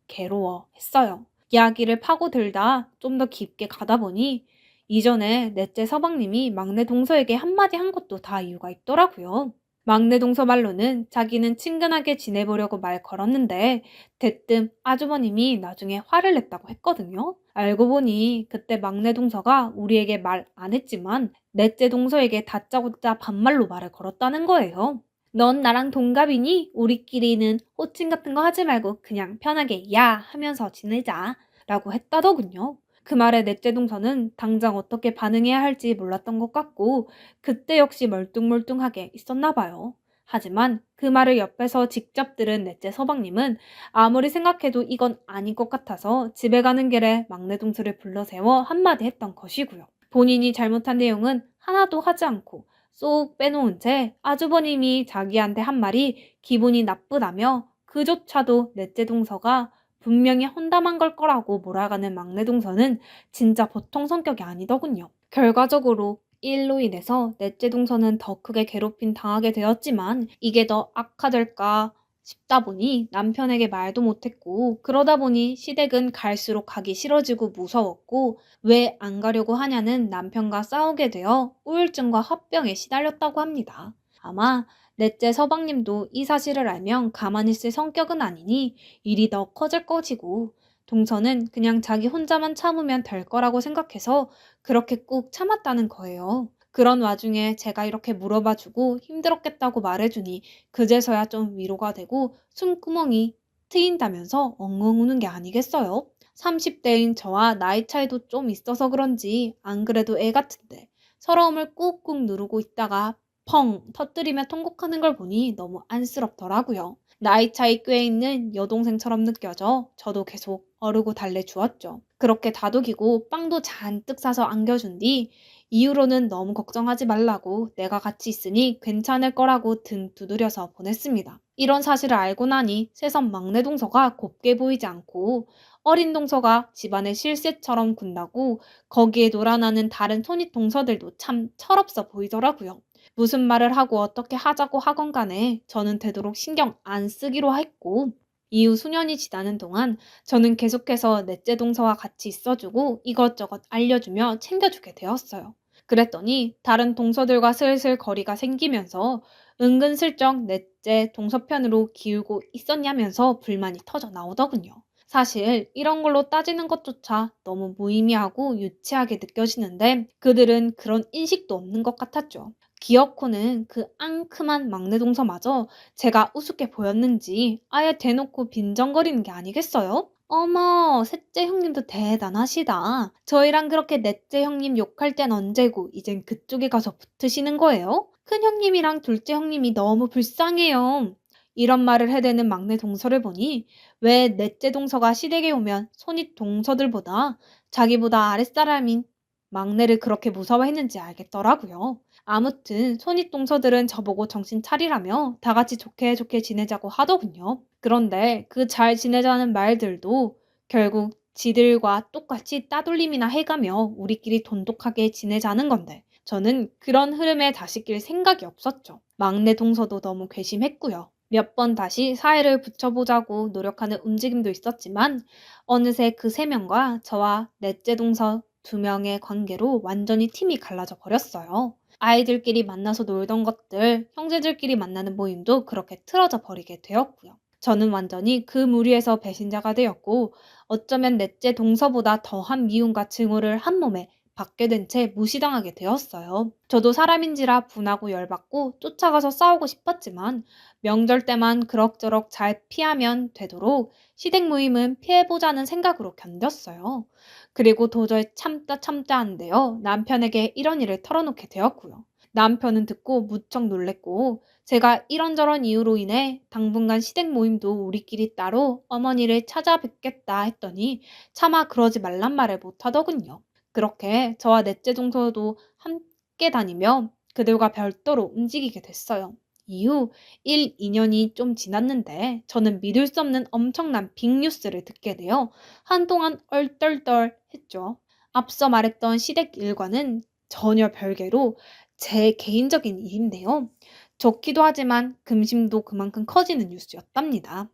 괴로워했어요. 이야기를 파고들다 좀 더 깊게 가다 보니 이전에 넷째 서방님이 막내 동서에게 한마디 한 것도 다 이유가 있더라고요. 막내 동서 말로는 자기는 친근하게 지내보려고 말 걸었는데 대뜸 아주버님이 나중에 화를 냈다고 했거든요. 알고 보니 그때 막내 동서가 우리에게 말 안 했지만 넷째 동서에게 다짜고짜 반말로 말을 걸었다는 거예요. 넌 나랑 동갑이니 우리끼리는 호칭 같은 거 하지 말고 그냥 편하게 야 하면서 지내자 라고 했다더군요. 그 말에 넷째 동서는 당장 어떻게 반응해야 할지 몰랐던 것 같고 그때 역시 멀뚱멀뚱하게 있었나 봐요. 하지만 그 말을 옆에서 직접 들은 넷째 서방님은 아무리 생각해도 이건 아닌 것 같아서 집에 가는 길에 막내 동서를 불러세워 한마디 했던 것이고요. 본인이 잘못한 내용은 하나도 하지 않고 쏙 빼놓은 채 아주버님이 자기한테 한 말이 기분이 나쁘다며 그조차도 넷째 동서가 분명히 헌담한 걸 거라고 몰아가는 막내 동서는 진짜 보통 성격이 아니더군요. 결과적으로 이 일로 인해서 넷째 동서는 더 크게 괴롭힘 당하게 되었지만 이게 더 악화될까 싶다 보니 남편에게 말도 못했고 그러다 보니 시댁은 갈수록 가기 싫어지고 무서웠고 왜 안 가려고 하냐는 남편과 싸우게 되어 우울증과 화병에 시달렸다고 합니다. 아마 넷째 서방님도 이 사실을 알면 가만히 있을 성격은 아니니 일이 더 커질 것이고 동서는 그냥 자기 혼자만 참으면 될 거라고 생각해서 그렇게 꾹 참았다는 거예요. 그런 와중에 제가 이렇게 물어봐주고 힘들었겠다고 말해주니 그제서야 좀 위로가 되고 숨구멍이 트인다면서 엉엉 우는 게 아니겠어요? 30대인 저와 나이 차이도 좀 있어서 그런지 안 그래도 애 같은데 서러움을 꾹꾹 누르고 있다가 펑 터뜨리며 통곡하는 걸 보니 너무 안쓰럽더라고요. 나이 차이 꽤 있는 여동생처럼 느껴져 저도 계속 어르고 달래주었죠. 그렇게 다독이고 빵도 잔뜩 사서 안겨준 뒤 이후로는 너무 걱정하지 말라고 내가 같이 있으니 괜찮을 거라고 등 두드려서 보냈습니다. 이런 사실을 알고 나니 새삼 막내 동서가 곱게 보이지 않고 어린 동서가 집안의 실세처럼 군다고 거기에 놀아나는 다른 손윗 동서들도 참 철없어 보이더라고요. 무슨 말을 하고 어떻게 하자고 하건 간에 저는 되도록 신경 안 쓰기로 했고 이후 수년이 지나는 동안 저는 계속해서 넷째 동서와 같이 있어주고 이것저것 알려주며 챙겨주게 되었어요. 그랬더니 다른 동서들과 슬슬 거리가 생기면서 은근슬쩍 넷째 동서 편으로 기울고 있었냐면서 불만이 터져 나오더군요. 사실 이런 걸로 따지는 것조차 너무 무의미하고 유치하게 느껴지는데 그들은 그런 인식도 없는 것 같았죠. 기어코는 그 앙큼한 막내 동서마저 제가 우습게 보였는지 아예 대놓고 빈정거리는 게 아니겠어요? 어머, 셋째 형님도 대단하시다. 저희랑 그렇게 넷째 형님 욕할 땐 언제고 이젠 그쪽에 가서 붙으시는 거예요? 큰 형님이랑 둘째 형님이 너무 불쌍해요. 이런 말을 해대는 막내 동서를 보니 왜 넷째 동서가 시댁에 오면 손윗 동서들보다 자기보다 아랫사람인 막내를 그렇게 무서워했는지 알겠더라고요. 아무튼 손윗 동서들은 저보고 정신 차리라며 다 같이 좋게 좋게 지내자고 하더군요. 그런데 그 잘 지내자는 말들도 결국 지들과 똑같이 따돌림이나 해가며 우리끼리 돈독하게 지내자는 건데 저는 그런 흐름에 다시 낄 생각이 없었죠. 막내 동서도 너무 괘씸했고요. 몇 번 다시 사이를 붙여보자고 노력하는 움직임도 있었지만 어느새 그 세 명과 저와 넷째 동서 두 명의 관계로 완전히 팀이 갈라져 버렸어요. 아이들끼리 만나서 놀던 것들, 형제들끼리 만나는 모임도 그렇게 틀어져 버리게 되었고요. 저는 완전히 그 무리에서 배신자가 되었고 어쩌면 넷째 동서보다 더한 미움과 증오를 한 몸에 받게 된 채 무시당하게 되었어요. 저도 사람인지라 분하고 열받고 쫓아가서 싸우고 싶었지만 명절 때만 그럭저럭 잘 피하면 되도록 시댁 모임은 피해보자는 생각으로 견뎠어요. 그리고 도저히 참다 한데요. 남편에게 이런 일을 털어놓게 되었고요. 남편은 듣고 무척 놀랬고 제가 이런저런 이유로 인해 당분간 시댁 모임도 우리끼리 따로 어머니를 찾아뵙겠다 했더니 차마 그러지 말란 말을 못하더군요. 그렇게 저와 넷째 동서도 함께 다니며 그들과 별도로 움직이게 됐어요. 이후 1, 2년이 좀 지났는데 저는 믿을 수 없는 엄청난 빅뉴스를 듣게 되어 한동안 얼떨떨했죠. 앞서 말했던 시댁 일과는 전혀 별개로 제 개인적인 일인데요. 좋기도 하지만 금심도 그만큼 커지는 뉴스였답니다.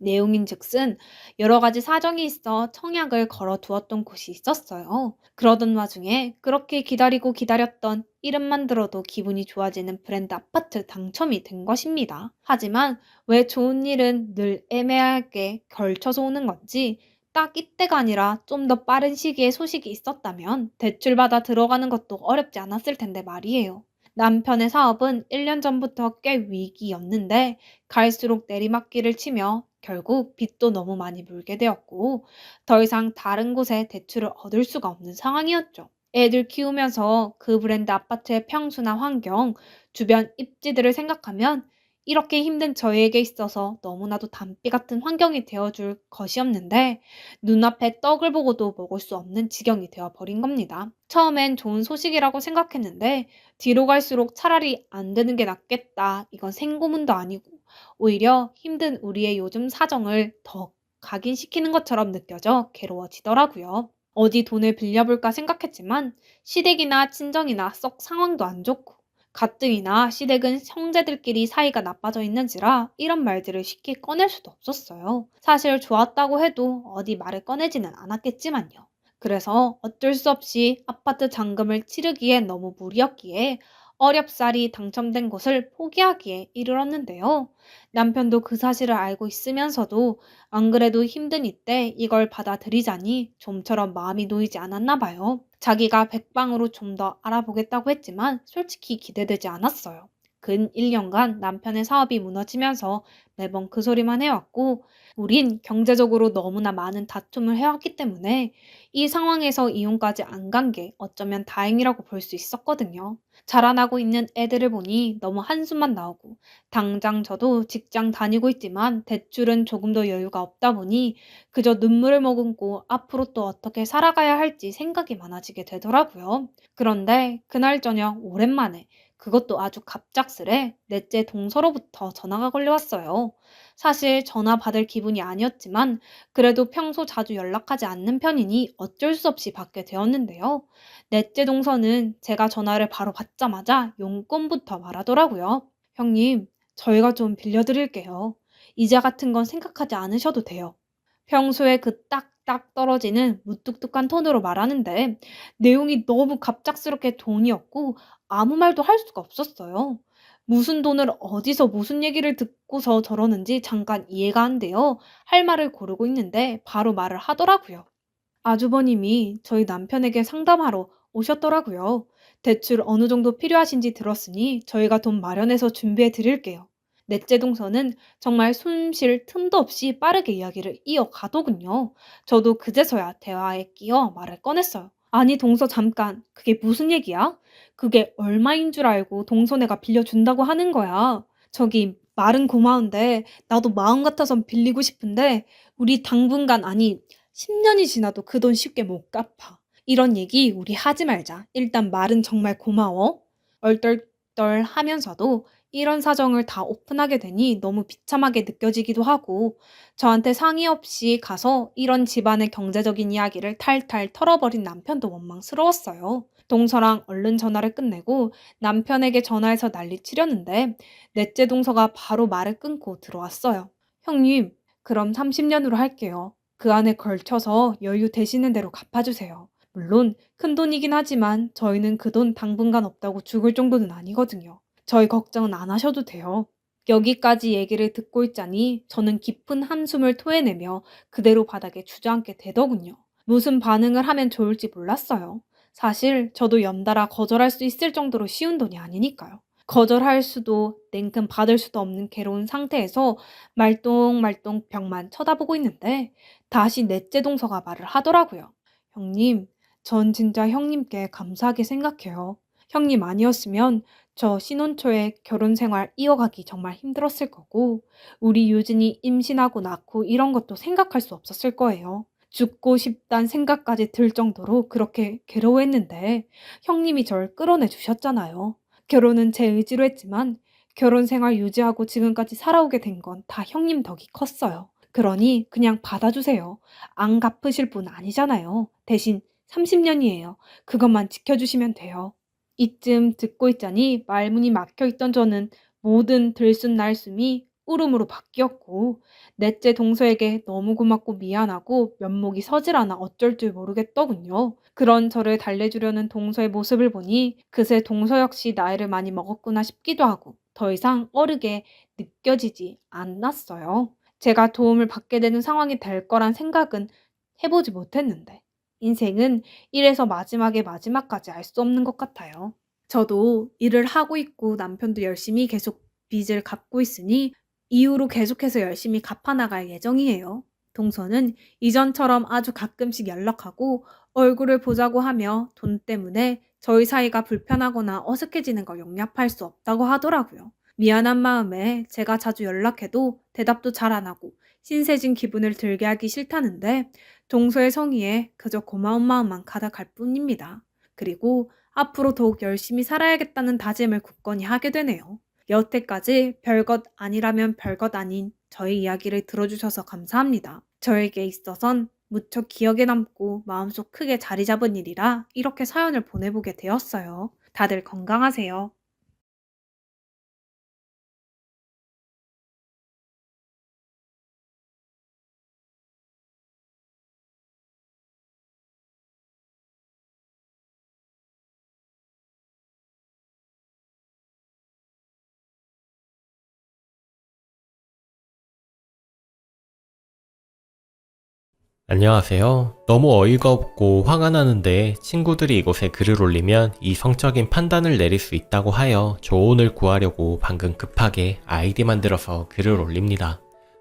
내용인즉슨 여러 가지 사정이 있어 청약을 걸어두었던 곳이 있었어요. 그러던 와중에 그렇게 기다리고 기다렸던 이름만 들어도 기분이 좋아지는 브랜드 아파트 당첨이 된 것입니다. 하지만 왜 좋은 일은 늘 애매하게 걸쳐서 오는 건지 딱 이때가 아니라 좀 더 빠른 시기에 소식이 있었다면 대출받아 들어가는 것도 어렵지 않았을 텐데 말이에요. 남편의 사업은 1년 전부터 꽤 위기였는데 갈수록 내리막길을 치며 결국 빚도 너무 많이 물게 되었고 더 이상 다른 곳에 대출을 얻을 수가 없는 상황이었죠. 애들 키우면서 그 브랜드 아파트의 평수나 환경, 주변 입지들을 생각하면 이렇게 힘든 저희에게 있어서 너무나도 담비 같은 환경이 되어줄 것이었는데 눈앞에 떡을 보고도 먹을 수 없는 지경이 되어버린 겁니다. 처음엔 좋은 소식이라고 생각했는데 뒤로 갈수록 차라리 안 되는 게 낫겠다. 이건 생고문도 아니고 오히려 힘든 우리의 요즘 사정을 더 각인시키는 것처럼 느껴져 괴로워지더라고요. 어디 돈을 빌려볼까 생각했지만 시댁이나 친정이나 썩 상황도 안 좋고 가뜩이나 시댁은 형제들끼리 사이가 나빠져 있는지라 이런 말들을 쉽게 꺼낼 수도 없었어요. 사실 좋았다고 해도 어디 말을 꺼내지는 않았겠지만요. 그래서 어쩔 수 없이 아파트 잔금을 치르기에 너무 무리였기에 어렵사리 당첨된 곳을 포기하기에 이르렀는데요. 남편도 그 사실을 알고 있으면서도 안 그래도 힘든 이때 이걸 받아들이자니 좀처럼 마음이 놓이지 않았나 봐요. 자기가 백방으로 좀 더 알아보겠다고 했지만 솔직히 기대되지 않았어요. 근 1년간 남편의 사업이 무너지면서 매번 그 소리만 해왔고 우린 경제적으로 너무나 많은 다툼을 해왔기 때문에 이 상황에서 이혼까지 안 간 게 어쩌면 다행이라고 볼 수 있었거든요. 자라나고 있는 애들을 보니 너무 한숨만 나오고 당장 저도 직장 다니고 있지만 대출은 조금 더 여유가 없다 보니 그저 눈물을 머금고 앞으로 또 어떻게 살아가야 할지 생각이 많아지게 되더라고요. 그런데 그날 저녁 오랜만에 그것도 아주 갑작스레 넷째 동서로부터 전화가 걸려왔어요. 사실 전화 받을 기분이 아니었지만 그래도 평소 자주 연락하지 않는 편이니 어쩔 수 없이 받게 되었는데요. 넷째 동서는 제가 전화를 바로 받자마자 용건부터 말하더라고요. 형님, 저희가 좀 빌려드릴게요. 이자 같은 건 생각하지 않으셔도 돼요. 평소에 그 딱딱 떨어지는 무뚝뚝한 톤으로 말하는데 내용이 너무 갑작스럽게 돈이었고 아무 말도 할 수가 없었어요. 무슨 돈을 어디서 무슨 얘기를 듣고서 저러는지 잠깐 이해가 안 돼요. 할 말을 고르고 있는데 바로 말을 하더라고요. 아주버님이 저희 남편에게 상담하러 오셨더라고요. 대출 어느 정도 필요하신지 들었으니 저희가 돈 마련해서 준비해 드릴게요. 넷째 동서는 정말 숨 쉴 틈도 없이 빠르게 이야기를 이어가더군요. 저도 그제서야 대화에 끼어 말을 꺼냈어요. 아니 동서 잠깐, 그게 무슨 얘기야? 그게 얼마인 줄 알고 동서네가 빌려준다고 하는 거야. 저기 말은 고마운데 나도 마음 같아선 빌리고 싶은데 우리 당분간 아니 10년이 지나도 그 돈 쉽게 못 갚아. 이런 얘기 우리 하지 말자. 일단 말은 정말 고마워. 얼떨떨 하면서도 이런 사정을 다 오픈하게 되니 너무 비참하게 느껴지기도 하고 저한테 상의 없이 가서 이런 집안의 경제적인 이야기를 탈탈 털어버린 남편도 원망스러웠어요. 동서랑 얼른 전화를 끝내고 남편에게 전화해서 난리치려는데 넷째 동서가 바로 말을 끊고 들어왔어요. 형님, 그럼 30년으로 할게요. 그 안에 걸쳐서 여유 되시는 대로 갚아주세요. 물론 큰 돈이긴 하지만 저희는 그 돈 당분간 없다고 죽을 정도는 아니거든요. 저희 걱정은 안 하셔도 돼요. 여기까지 얘기를 듣고 있자니 저는 깊은 한숨을 토해내며 그대로 바닥에 주저앉게 되더군요. 무슨 반응을 하면 좋을지 몰랐어요. 사실 저도 연달아 거절할 수 있을 정도로 쉬운 돈이 아니니까요. 거절할 수도 냉큼 받을 수도 없는 괴로운 상태에서 말똥말똥 벽만 쳐다보고 있는데 다시 넷째 동서가 말을 하더라고요. 형님, 전 진짜 형님께 감사하게 생각해요. 형님 아니었으면 저 신혼 초에 결혼 생활 이어가기 정말 힘들었을 거고 우리 유진이 임신하고 낳고 이런 것도 생각할 수 없었을 거예요. 죽고 싶단 생각까지 들 정도로 그렇게 괴로워했는데 형님이 절 끌어내 주셨잖아요. 결혼은 제 의지로 했지만 결혼 생활 유지하고 지금까지 살아오게 된 건 다 형님 덕이 컸어요. 그러니 그냥 받아주세요. 안 갚으실 분 아니잖아요. 대신 30년이에요. 그것만 지켜주시면 돼요. 이쯤 듣고 있자니 말문이 막혀있던 저는 모든 들숨날숨이 울음으로 바뀌었고 넷째 동서에게 너무 고맙고 미안하고 면목이 서질 않아 어쩔 줄 모르겠더군요. 그런 저를 달래주려는 동서의 모습을 보니 그새 동서 역시 나이를 많이 먹었구나 싶기도 하고 더 이상 어르게 느껴지지 않았어요. 제가 도움을 받게 되는 상황이 될 거란 생각은 해보지 못했는데 인생은 이래서 마지막에 마지막까지 알 수 없는 것 같아요. 저도 일을 하고 있고 남편도 열심히 계속 빚을 갚고 있으니 이후로 계속해서 열심히 갚아나갈 예정이에요. 동서는 이전처럼 아주 가끔씩 연락하고 얼굴을 보자고 하며 돈 때문에 저희 사이가 불편하거나 어색해지는 걸 용납할 수 없다고 하더라고요. 미안한 마음에 제가 자주 연락해도 대답도 잘 안 하고 신세진 기분을 들게 하기 싫다는데 동서의 성의에 그저 고마운 마음만 가득할 뿐입니다. 그리고 앞으로 더욱 열심히 살아야겠다는 다짐을 굳건히 하게 되네요. 여태까지 별것 아니라면 별것 아닌 저의 이야기를 들어주셔서 감사합니다. 저에게 있어선 무척 기억에 남고 마음속 크게 자리 잡은 일이라 이렇게 사연을 보내보게 되었어요. 다들 건강하세요. 안녕하세요. 너무 어이가 없고 화가 나는데 친구들이 이곳에 글을 올리면 이성적인 판단을 내릴 수 있다고 하여 조언을 구하려고 방금 급하게 아이디 만들어서 글을 올립니다.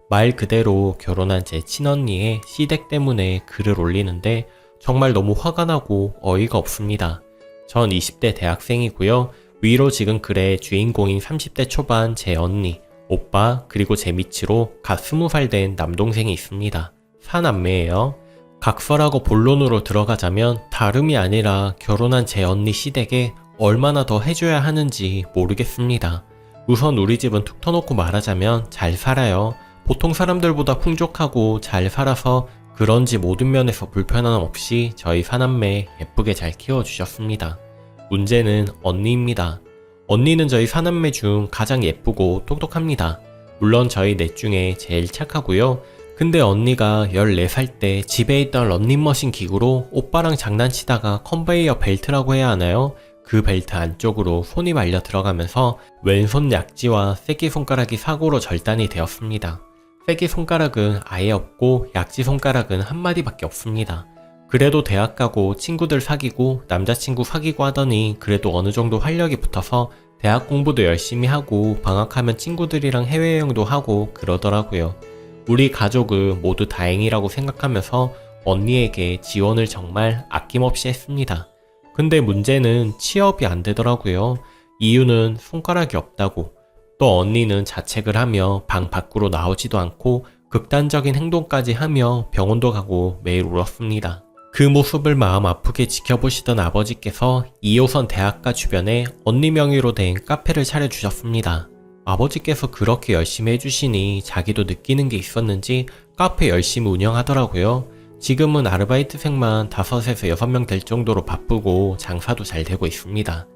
말 그대로 결혼한 제 친언니의 시댁 때문에 글을 올리는데 정말 너무 화가 나고 어이가 없습니다. 전 20대 대학생이고요. 위로 지금 글의 주인공인 30대 초반 제 언니, 오빠, 그리고 제 밑으로 갓 20살 된 남동생이 있습니다. 사남매예요. 각설하고 본론으로 들어가자면 다름이 아니라 결혼한 제 언니 시댁에 얼마나 더 해줘야 하는지 모르겠습니다. 우선 우리 집은 툭 터놓고 말하자면 잘 살아요. 보통 사람들보다 풍족하고 잘 살아서 그런지 모든 면에서 불편함 없이 저희 사남매 예쁘게 잘 키워주셨습니다. 문제는 언니입니다. 언니는 저희 사남매 중 가장 예쁘고 똑똑합니다. 물론 저희 넷 중에 제일 착하고요. 근데 언니가 14살 때 집에 있던 런닝머신 기구로 오빠랑 장난치다가 컨베이어 벨트라고 해야 하나요? 그 벨트 안쪽으로 손이 말려 들어가면서 왼손 약지와 새끼손가락이 사고로 절단이 되었습니다. 새끼손가락은 아예 없고 약지손가락은 한 마디밖에 없습니다. 그래도 대학 가고 친구들 사귀고 남자친구 사귀고 하더니 그래도 어느 정도 활력이 붙어서 대학 공부도 열심히 하고 방학하면 친구들이랑 해외여행도 하고 그러더라고요. 우리 가족은 모두 다행이라고 생각하면서 언니에게 지원을 정말 아낌없이 했습니다. 근데 문제는 취업이 안 되더라고요. 이유는 손가락이 없다고. 또 언니는 자책을 하며 방 밖으로 나오지도 않고 극단적인 행동까지 하며 병원도 가고 매일 울었습니다. 그 모습을 마음 아프게 지켜보시던 아버지께서 2호선 대학가 주변에 언니 명의로 된 카페를 차려주셨습니다. 아버지께서 그렇게 열심히 해주시니 자기도 느끼는 게 있었는지 카페 열심히 운영하더라고요. 지금은 아르바이트생만 5에서 6명 될 정도로 바쁘고 장사도 잘 되고 있습니다.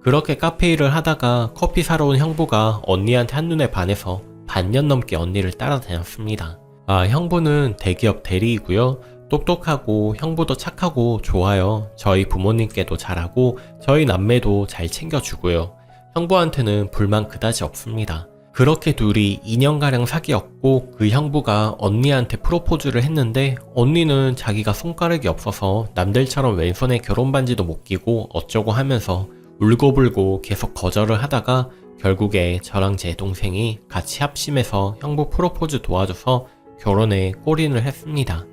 그렇게 카페 일을 하다가 커피 사러 온 형부가 언니한테 한눈에 반해서 반년 넘게 언니를 따라다녔습니다. 형부는 대기업 대리이고요. 똑똑하고 형부도 착하고 좋아요. 저희 부모님께도 잘하고 저희 남매도 잘 챙겨주고요. 형부한테는 불만 그다지 없습니다. 그렇게 둘이 2년가량 사귀었고 그 형부가 언니한테 프로포즈를 했는데 언니는 자기가 손가락이 없어서 남들처럼 왼손에 결혼반지도 못 끼고 어쩌고 하면서 울고불고 계속 거절을 하다가 결국에 저랑 제 동생이 같이 합심해서 형부 프로포즈 도와줘서 결혼에 골인을 했습니다.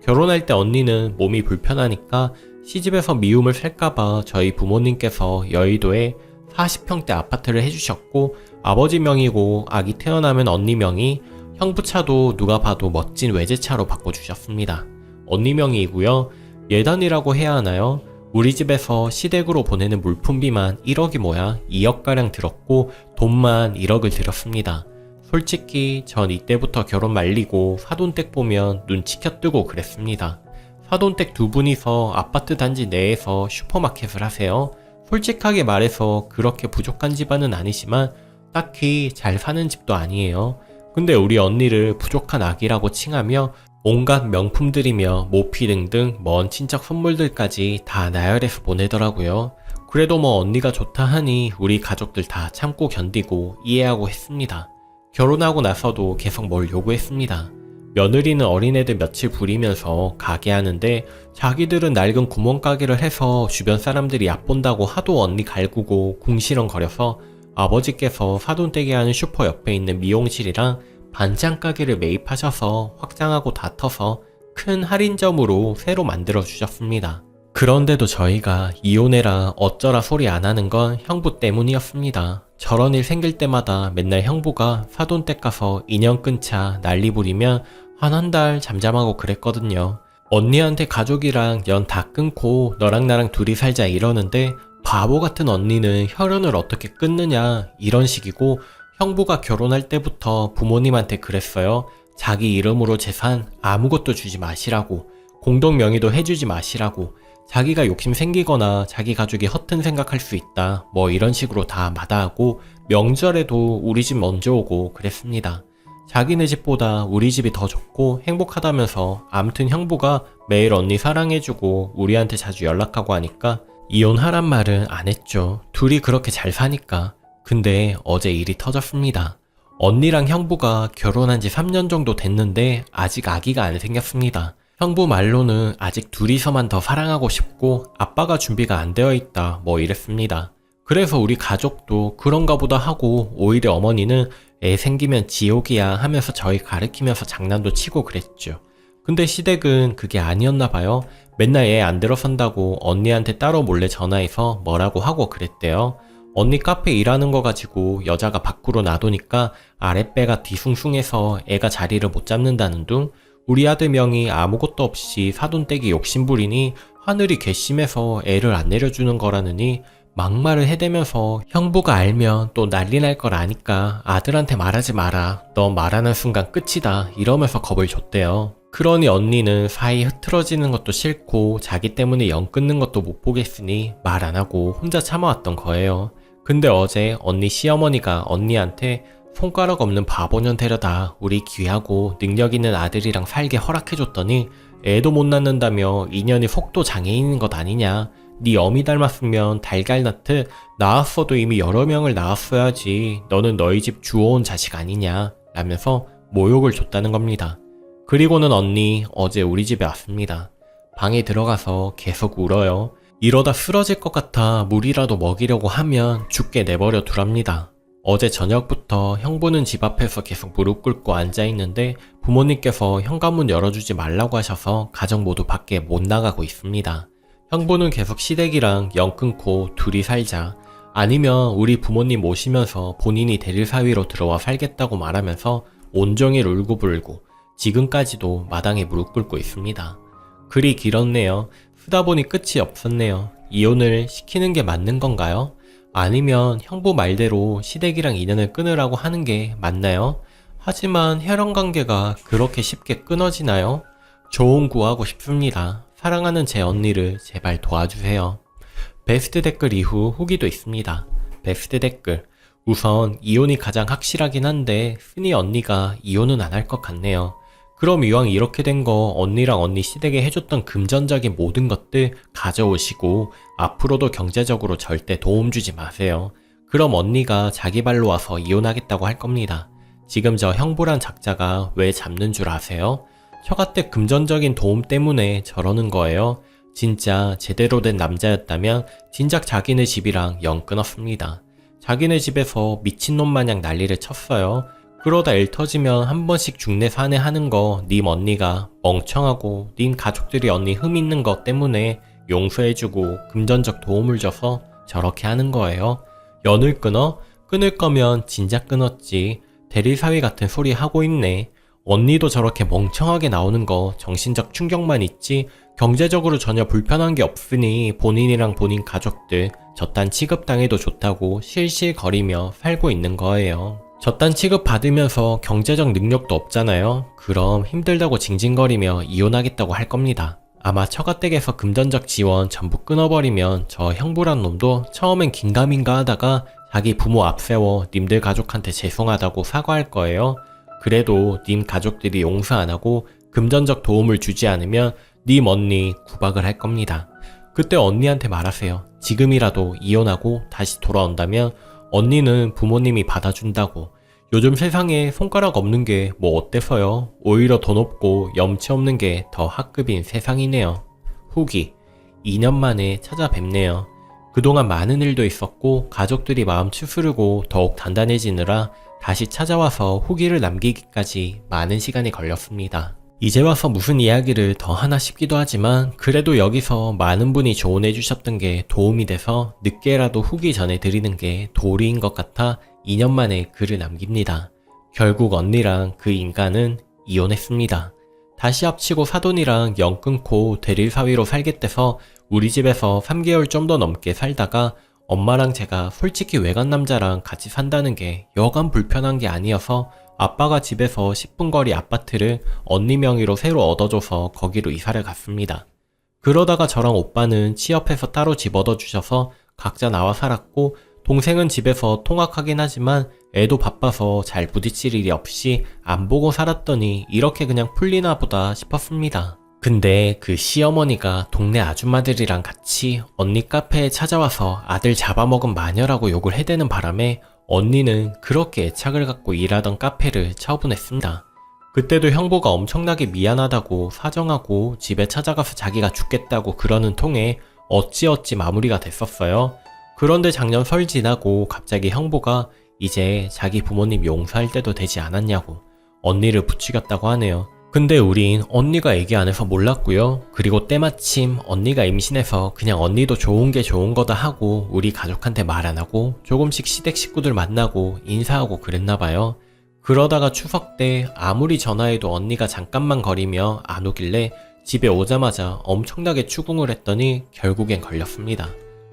결혼할 때 언니는 몸이 불편하니까 시집에서 미움을 살까봐 저희 부모님께서 여의도에 40평대 아파트를 해주셨고 아버지 명이고 아기 태어나면 언니 명의, 형부 차도 누가 봐도 멋진 외제차로 바꿔주셨습니다. 언니 명의이고요. 예단이라고 해야 하나요? 우리 집에서 시댁으로 보내는 물품비만 1억이 뭐야 2억가량 들었고 돈만 1억을 들였습니다. 솔직히 전 이때부터 결혼 말리고 사돈댁 보면 눈 치켜뜨고 그랬습니다. 사돈댁 두 분이서 아파트 단지 내에서 슈퍼마켓을 하세요. 솔직하게 말해서 그렇게 부족한 집안은 아니지만 딱히 잘 사는 집도 아니에요. 근데 우리 언니를 부족한 아기라고 칭하며 온갖 명품들이며 모피 등등 먼 친척 선물들까지 다 나열해서 보내더라고요. 그래도 뭐 언니가 좋다 하니 우리 가족들 다 참고 견디고 이해하고 했습니다. 결혼하고 나서도 계속 뭘 요구했습니다. 며느리는 어린애들 며칠 부리면서 가게 하는데 자기들은 낡은 구멍가게를 해서 주변 사람들이 얕본다고 하도 언니 갈구고 궁시렁거려서 아버지께서 사돈댁에 하는 슈퍼 옆에 있는 미용실이랑 반찬 가게를 매입하셔서 확장하고 다 터서 큰 할인점으로 새로 만들어 주셨습니다. 그런데도 저희가 이혼해라 어쩌라 소리 안 하는 건 형부 때문이었습니다. 저런 일 생길 때마다 맨날 형부가 사돈댁 가서 인연 끊자 난리 부리면 한 달 잠잠하고 그랬거든요. 언니한테 가족이랑 연 다 끊고 너랑 나랑 둘이 살자 이러는데 바보 같은 언니는 혈연을 어떻게 끊느냐 이런 식이고 형부가 결혼할 때부터 부모님한테 그랬어요. 자기 이름으로 재산 아무것도 주지 마시라고, 공동 명의도 해주지 마시라고, 자기가 욕심 생기거나 자기 가족이 허튼 생각할 수 있다 뭐 이런 식으로 다 마다하고 명절에도 우리 집 먼저 오고 그랬습니다. 자기네 집보다 우리 집이 더 좋고 행복하다면서 암튼 형부가 매일 언니 사랑해주고 우리한테 자주 연락하고 하니까 이혼하란 말은 안 했죠. 둘이 그렇게 잘 사니까. 근데 어제 일이 터졌습니다. 언니랑 형부가 결혼한 지 3년 정도 됐는데 아직 아기가 안 생겼습니다. 형부 말로는 아직 둘이서만 더 사랑하고 싶고 아빠가 준비가 안 되어 있다 뭐 이랬습니다. 그래서 우리 가족도 그런가 보다 하고 오히려 어머니는 애 생기면 지옥이야 하면서 저희 가르치면서 장난도 치고 그랬죠. 근데 시댁은 그게 아니었나 봐요. 맨날 애 안 들어선다고 언니한테 따로 몰래 전화해서 뭐라고 하고 그랬대요. 언니 카페 일하는 거 가지고 여자가 밖으로 놔두니까 아랫배가 뒤숭숭해서 애가 자리를 못 잡는다는 둥, 우리 아들 명이 아무것도 없이 사돈댁이 욕심부리니 하늘이 괘씸해서 애를 안 내려주는 거라느니 막말을 해대면서 형부가 알면 또 난리 날 걸 아니까 아들한테 말하지 마라. 너 말하는 순간 끝이다. 이러면서 겁을 줬대요. 그러니 언니는 사이 흐트러지는 것도 싫고 자기 때문에 연 끊는 것도 못 보겠으니 말 안 하고 혼자 참아왔던 거예요. 근데 어제 언니 시어머니가 언니한테 손가락 없는 바보년 데려다 우리 귀하고 능력 있는 아들이랑 살게 허락해줬더니 애도 못 낳는다며 인연이 속도 장애인인 것 아니냐. 네 어미 닮았으면 달걀 낳듯 낳았어도 이미 여러 명을 낳았어야지. 너는 너희 집 주워온 자식 아니냐 라면서 모욕을 줬다는 겁니다. 그리고는 언니 어제 우리 집에 왔습니다. 방에 들어가서 계속 울어요. 이러다 쓰러질 것 같아 물이라도 먹이려고 하면 죽게 내버려 두랍니다. 어제 저녁부터 형부는 집 앞에서 계속 무릎 꿇고 앉아있는데 부모님께서 현관문 열어주지 말라고 하셔서 가족 모두 밖에 못 나가고 있습니다. 형부는 계속 시댁이랑 연 끊고 둘이 살자, 아니면 우리 부모님 모시면서 본인이 대릴 사위로 들어와 살겠다고 말하면서 온종일 울고불고 지금까지도 마당에 무릎 꿇고 있습니다. 글이 길었네요. 쓰다 보니 끝이 없었네요. 이혼을 시키는 게 맞는 건가요? 아니면 형부 말대로 시댁이랑 인연을 끊으라고 하는 게 맞나요? 하지만 혈연관계가 그렇게 쉽게 끊어지나요? 조언 구하고 싶습니다. 사랑하는 제 언니를 제발 도와주세요. 베스트 댓글 이후 후기도 있습니다. 베스트 댓글. 우선 이혼이 가장 확실하긴 한데 순이 언니가 이혼은 안 할 것 같네요. 그럼 이왕 이렇게 된 거 언니랑 언니 시댁에 해줬던 금전적인 모든 것들 가져오시고 앞으로도 경제적으로 절대 도움 주지 마세요. 그럼 언니가 자기 발로 와서 이혼하겠다고 할 겁니다. 지금 저 형부란 작자가 왜 잡는 줄 아세요? 처가댁 금전적인 도움 때문에 저러는 거예요. 진짜 제대로 된 남자였다면 진작 자기네 집이랑 영 끊었습니다. 자기네 집에서 미친놈 마냥 난리를 쳤어요. 그러다 일 터지면 한 번씩 중내 산해하는 거 님 언니가 멍청하고 님 가족들이 언니 흠 있는 거 때문에 용서해주고 금전적 도움을 줘서 저렇게 하는 거예요. 연을 끊어? 끊을 거면 진작 끊었지. 대리사위 같은 소리 하고 있네. 언니도 저렇게 멍청하게 나오는 거 정신적 충격만 있지 경제적으로 전혀 불편한 게 없으니 본인이랑 본인 가족들 저딴 취급당해도 좋다고 실실거리며 살고 있는 거예요. 저딴 취급 받으면서 경제적 능력도 없잖아요. 그럼 힘들다고 징징거리며 이혼하겠다고 할 겁니다. 아마 처가댁에서 금전적 지원 전부 끊어버리면 저 형부란 놈도 처음엔 긴가민가 하다가 자기 부모 앞세워 님들 가족한테 죄송하다고 사과할 거예요. 그래도 님 가족들이 용서 안 하고 금전적 도움을 주지 않으면 님 언니 구박을 할 겁니다. 그때 언니한테 말하세요. 지금이라도 이혼하고 다시 돌아온다면 언니는 부모님이 받아준다고. 요즘 세상에 손가락 없는 게 뭐 어때서요? 오히려 돈 없고 염치 없는 게 더 학급인 세상이네요. 후기. 2년 만에 찾아뵙네요. 그동안 많은 일도 있었고 가족들이 마음 추스르고 더욱 단단해지느라 다시 찾아와서 후기를 남기기까지 많은 시간이 걸렸습니다. 이제 와서 무슨 이야기를 더 하나 싶기도 하지만 그래도 여기서 많은 분이 조언해 주셨던 게 도움이 돼서 늦게라도 후기 전해드리는 게 도리인 것 같아 2년 만에 글을 남깁니다. 결국 언니랑 그 인간은 이혼했습니다. 다시 합치고 사돈이랑 영 끊고 대릴사위로 살겠대서 우리 집에서 3개월 좀 더 넘게 살다가 엄마랑 제가 솔직히 외간 남자랑 같이 산다는 게 여간 불편한 게 아니어서 아빠가 집에서 10분 거리 아파트를 언니 명의로 새로 얻어줘서 거기로 이사를 갔습니다. 그러다가 저랑 오빠는 취업해서 따로 집 얻어주셔서 각자 나와 살았고 동생은 집에서 통학하긴 하지만 애도 바빠서 잘 부딪힐 일이 없이 안 보고 살았더니 이렇게 그냥 풀리나 보다 싶었습니다. 근데 그 시어머니가 동네 아줌마들이랑 같이 언니 카페에 찾아와서 아들 잡아먹은 마녀라고 욕을 해대는 바람에 언니는 그렇게 애착을 갖고 일하던 카페를 처분했습니다. 그때도 형부가 엄청나게 미안하다고 사정하고 집에 찾아가서 자기가 죽겠다고 그러는 통에 어찌어찌 마무리가 됐었어요. 그런데 작년 설 지나고 갑자기 형부가 이제 자기 부모님 용서할 때도 되지 않았냐고 언니를 부추겼다고 하네요. 근데 우린 언니가 얘기 안 해서 몰랐고요. 그리고 때마침 언니가 임신해서 그냥 언니도 좋은 게 좋은 거다 하고 우리 가족한테 말 안 하고 조금씩 시댁 식구들 만나고 인사하고 그랬나봐요. 그러다가 추석 때 아무리 전화해도 언니가 잠깐만 거리며 안 오길래 집에 오자마자 엄청나게 추궁을 했더니 결국엔 걸렸습니다.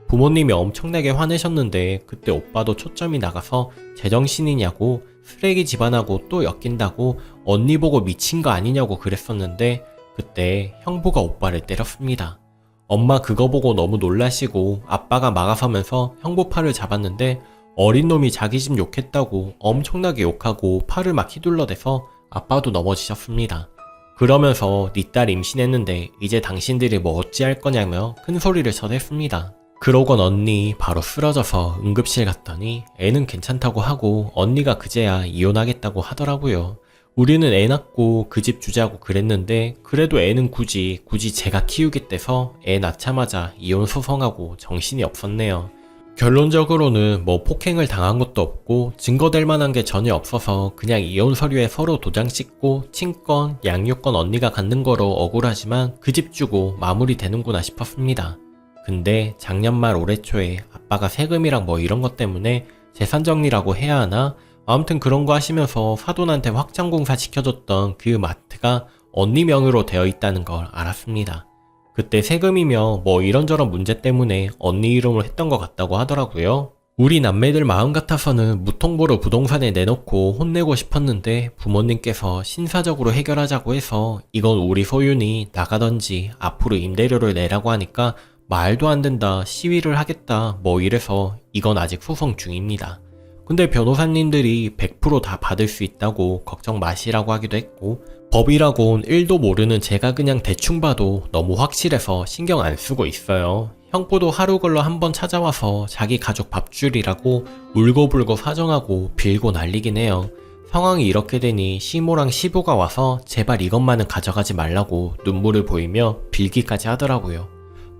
부모님이 엄청나게 화내셨는데 그때 오빠도 초점이 나가서 제정신이냐고 쓰레기 집안하고 또 엮인다고 언니 보고 미친 거 아니냐고 그랬었는데 그때 형부가 오빠를 때렸습니다. 엄마 그거 보고 너무 놀라시고 아빠가 막아서면서 형부 팔을 잡았는데 어린 놈이 자기 집 욕했다고 엄청나게 욕하고 팔을 막 휘둘러대서 아빠도 넘어지셨습니다. 그러면서 네 딸 임신했는데 이제 당신들이 뭐 어찌할 거냐며 큰 소리를 쳐댔습니다. 그러곤 언니 바로 쓰러져서 응급실 갔더니 애는 괜찮다고 하고 언니가 그제야 이혼하겠다고 하더라고요. 우리는 애 낳고 그 집 주자고 그랬는데 그래도 애는 굳이 제가 키우겠대서 애 낳자마자 이혼 소송하고 정신이 없었네요. 결론적으로는 뭐 폭행을 당한 것도 없고 증거될 만한 게 전혀 없어서 그냥 이혼 서류에 서로 도장 찍고 친권, 양육권 언니가 갖는 거로 억울하지만 그 집 주고 마무리되는구나 싶었습니다. 근데 작년 말 올해 초에 아빠가 세금이랑 뭐 이런 것 때문에 재산 정리라고 해야 하나? 아무튼 그런 거 하시면서 사돈한테 확장공사 시켜줬던 그 마트가 언니 명의로 되어 있다는 걸 알았습니다. 그때 세금이며 뭐 이런저런 문제 때문에 언니 이름으로 했던 것 같다고 하더라고요. 우리 남매들 마음 같아서는 무통보로 부동산에 내놓고 혼내고 싶었는데 부모님께서 신사적으로 해결하자고 해서 이건 우리 소유니 나가던지 앞으로 임대료를 내라고 하니까 말도 안 된다, 시위를 하겠다 뭐 이래서 이건 아직 소송 중입니다. 근데 변호사님들이 100% 다 받을 수 있다고 걱정 마시라고 하기도 했고 법이라곤 1도 모르는 제가 그냥 대충 봐도 너무 확실해서 신경 안 쓰고 있어요. 형부도 하루 걸러 한번 찾아와서 자기 가족 밥줄이라고 울고불고 사정하고 빌고 난리긴 해요. 상황이 이렇게 되니 시모랑 시부가 와서 제발 이것만은 가져가지 말라고 눈물을 보이며 빌기까지 하더라고요.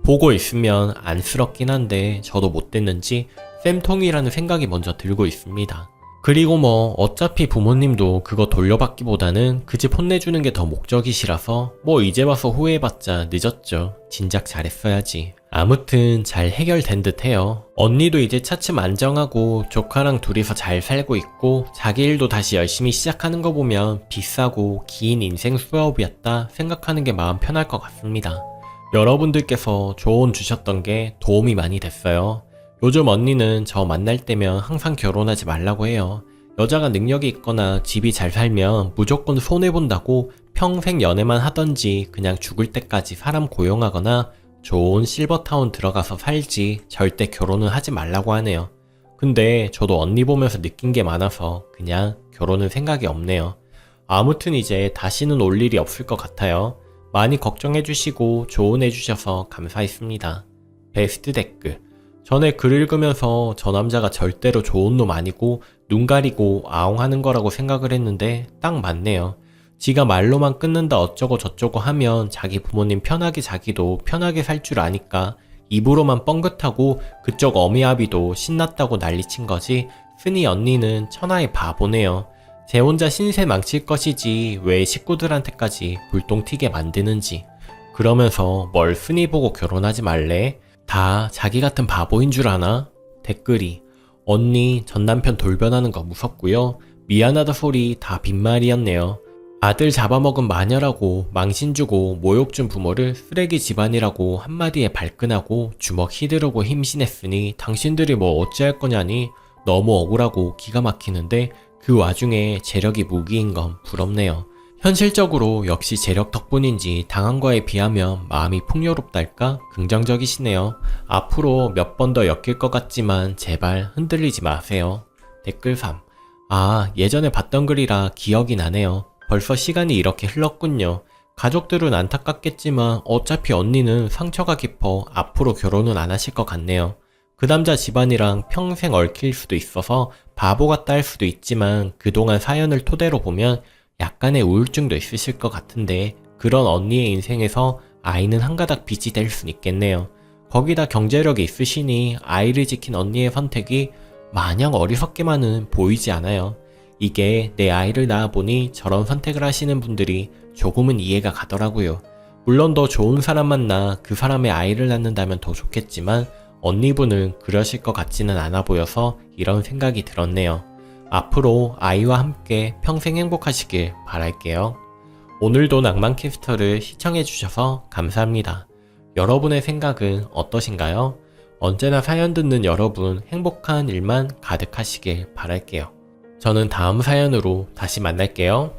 보고 있으면 안쓰럽긴 한데 저도 못됐는지 쌤통이라는 생각이 먼저 들고 있습니다. 그리고 뭐 어차피 부모님도 그거 돌려받기보다는 그 집 혼내주는 게 더 목적이시라서 뭐 이제 와서 후회해봤자 늦었죠. 진작 잘했어야지. 아무튼 잘 해결된 듯 해요. 언니도 이제 차츰 안정하고 조카랑 둘이서 잘 살고 있고 자기 일도 다시 열심히 시작하는 거 보면 비싸고 긴 인생 수업이었다 생각하는 게 마음 편할 것 같습니다. 여러분들께서 조언 주셨던 게 도움이 많이 됐어요. 요즘 언니는 저 만날 때면 항상 결혼하지 말라고 해요. 여자가 능력이 있거나 집이 잘 살면 무조건 손해본다고 평생 연애만 하던지 그냥 죽을 때까지 사람 고용하거나 좋은 실버타운 들어가서 살지 절대 결혼은 하지 말라고 하네요. 근데 저도 언니 보면서 느낀 게 많아서 그냥 결혼은 생각이 없네요. 아무튼 이제 다시는 올 일이 없을 것 같아요. 많이 걱정해주시고 조언해주셔서 감사했습니다. 베스트 댓글. 전에 글 읽으면서 저 남자가 절대로 좋은 놈 아니고 눈 가리고 아웅하는 거라고 생각을 했는데 딱 맞네요. 지가 말로만 끊는다 어쩌고 저쩌고 하면 자기 부모님 편하게 자기도 편하게 살 줄 아니까 입으로만 뻥긋하고 그쪽 어미아비도 신났다고 난리친 거지 순이 언니는 천하의 바보네요. 제 혼자 신세 망칠 것이지 왜 식구들한테까지 불똥 튀게 만드는지. 그러면서 뭘 순이 보고 결혼하지 말래? 다 자기 같은 바보인 줄 아나? 댓글이 언니 전 남편 돌변하는 거 무섭고요. 미안하다 소리 다 빈말이었네요. 아들 잡아먹은 마녀라고 망신 주고 모욕 준 부모를 쓰레기 집안이라고 한마디에 발끈하고 주먹 휘두르고 힘신했으니 당신들이 뭐 어찌할 거냐니 너무 억울하고 기가 막히는데 그 와중에 재력이 무기인 건 부럽네요. 현실적으로 역시 재력 덕분인지 당한 거에 비하면 마음이 풍요롭달까 긍정적이시네요. 앞으로 몇 번 더 엮일 것 같지만 제발 흔들리지 마세요. 댓글 3. 아, 예전에 봤던 글이라 기억이 나네요. 벌써 시간이 이렇게 흘렀군요. 가족들은 안타깝겠지만 어차피 언니는 상처가 깊어 앞으로 결혼은 안 하실 것 같네요. 그 남자 집안이랑 평생 얽힐 수도 있어서 바보 같다 할 수도 있지만 그동안 사연을 토대로 보면 약간의 우울증도 있으실 것 같은데 그런 언니의 인생에서 아이는 한 가닥 빚이 될 순 있겠네요. 거기다 경제력이 있으시니 아이를 지킨 언니의 선택이 마냥 어리석게만은 보이지 않아요. 이게 내 아이를 낳아보니 저런 선택을 하시는 분들이 조금은 이해가 가더라고요. 물론 더 좋은 사람 만나 그 사람의 아이를 낳는다면 더 좋겠지만 언니분은 그러실 것 같지는 않아 보여서 이런 생각이 들었네요. 앞으로 아이와 함께 평생 행복하시길 바랄게요. 오늘도 낭만캐스터를 시청해주셔서 감사합니다. 여러분의 생각은 어떠신가요? 언제나 사연 듣는 여러분 행복한 일만 가득하시길 바랄게요. 저는 다음 사연으로 다시 만날게요.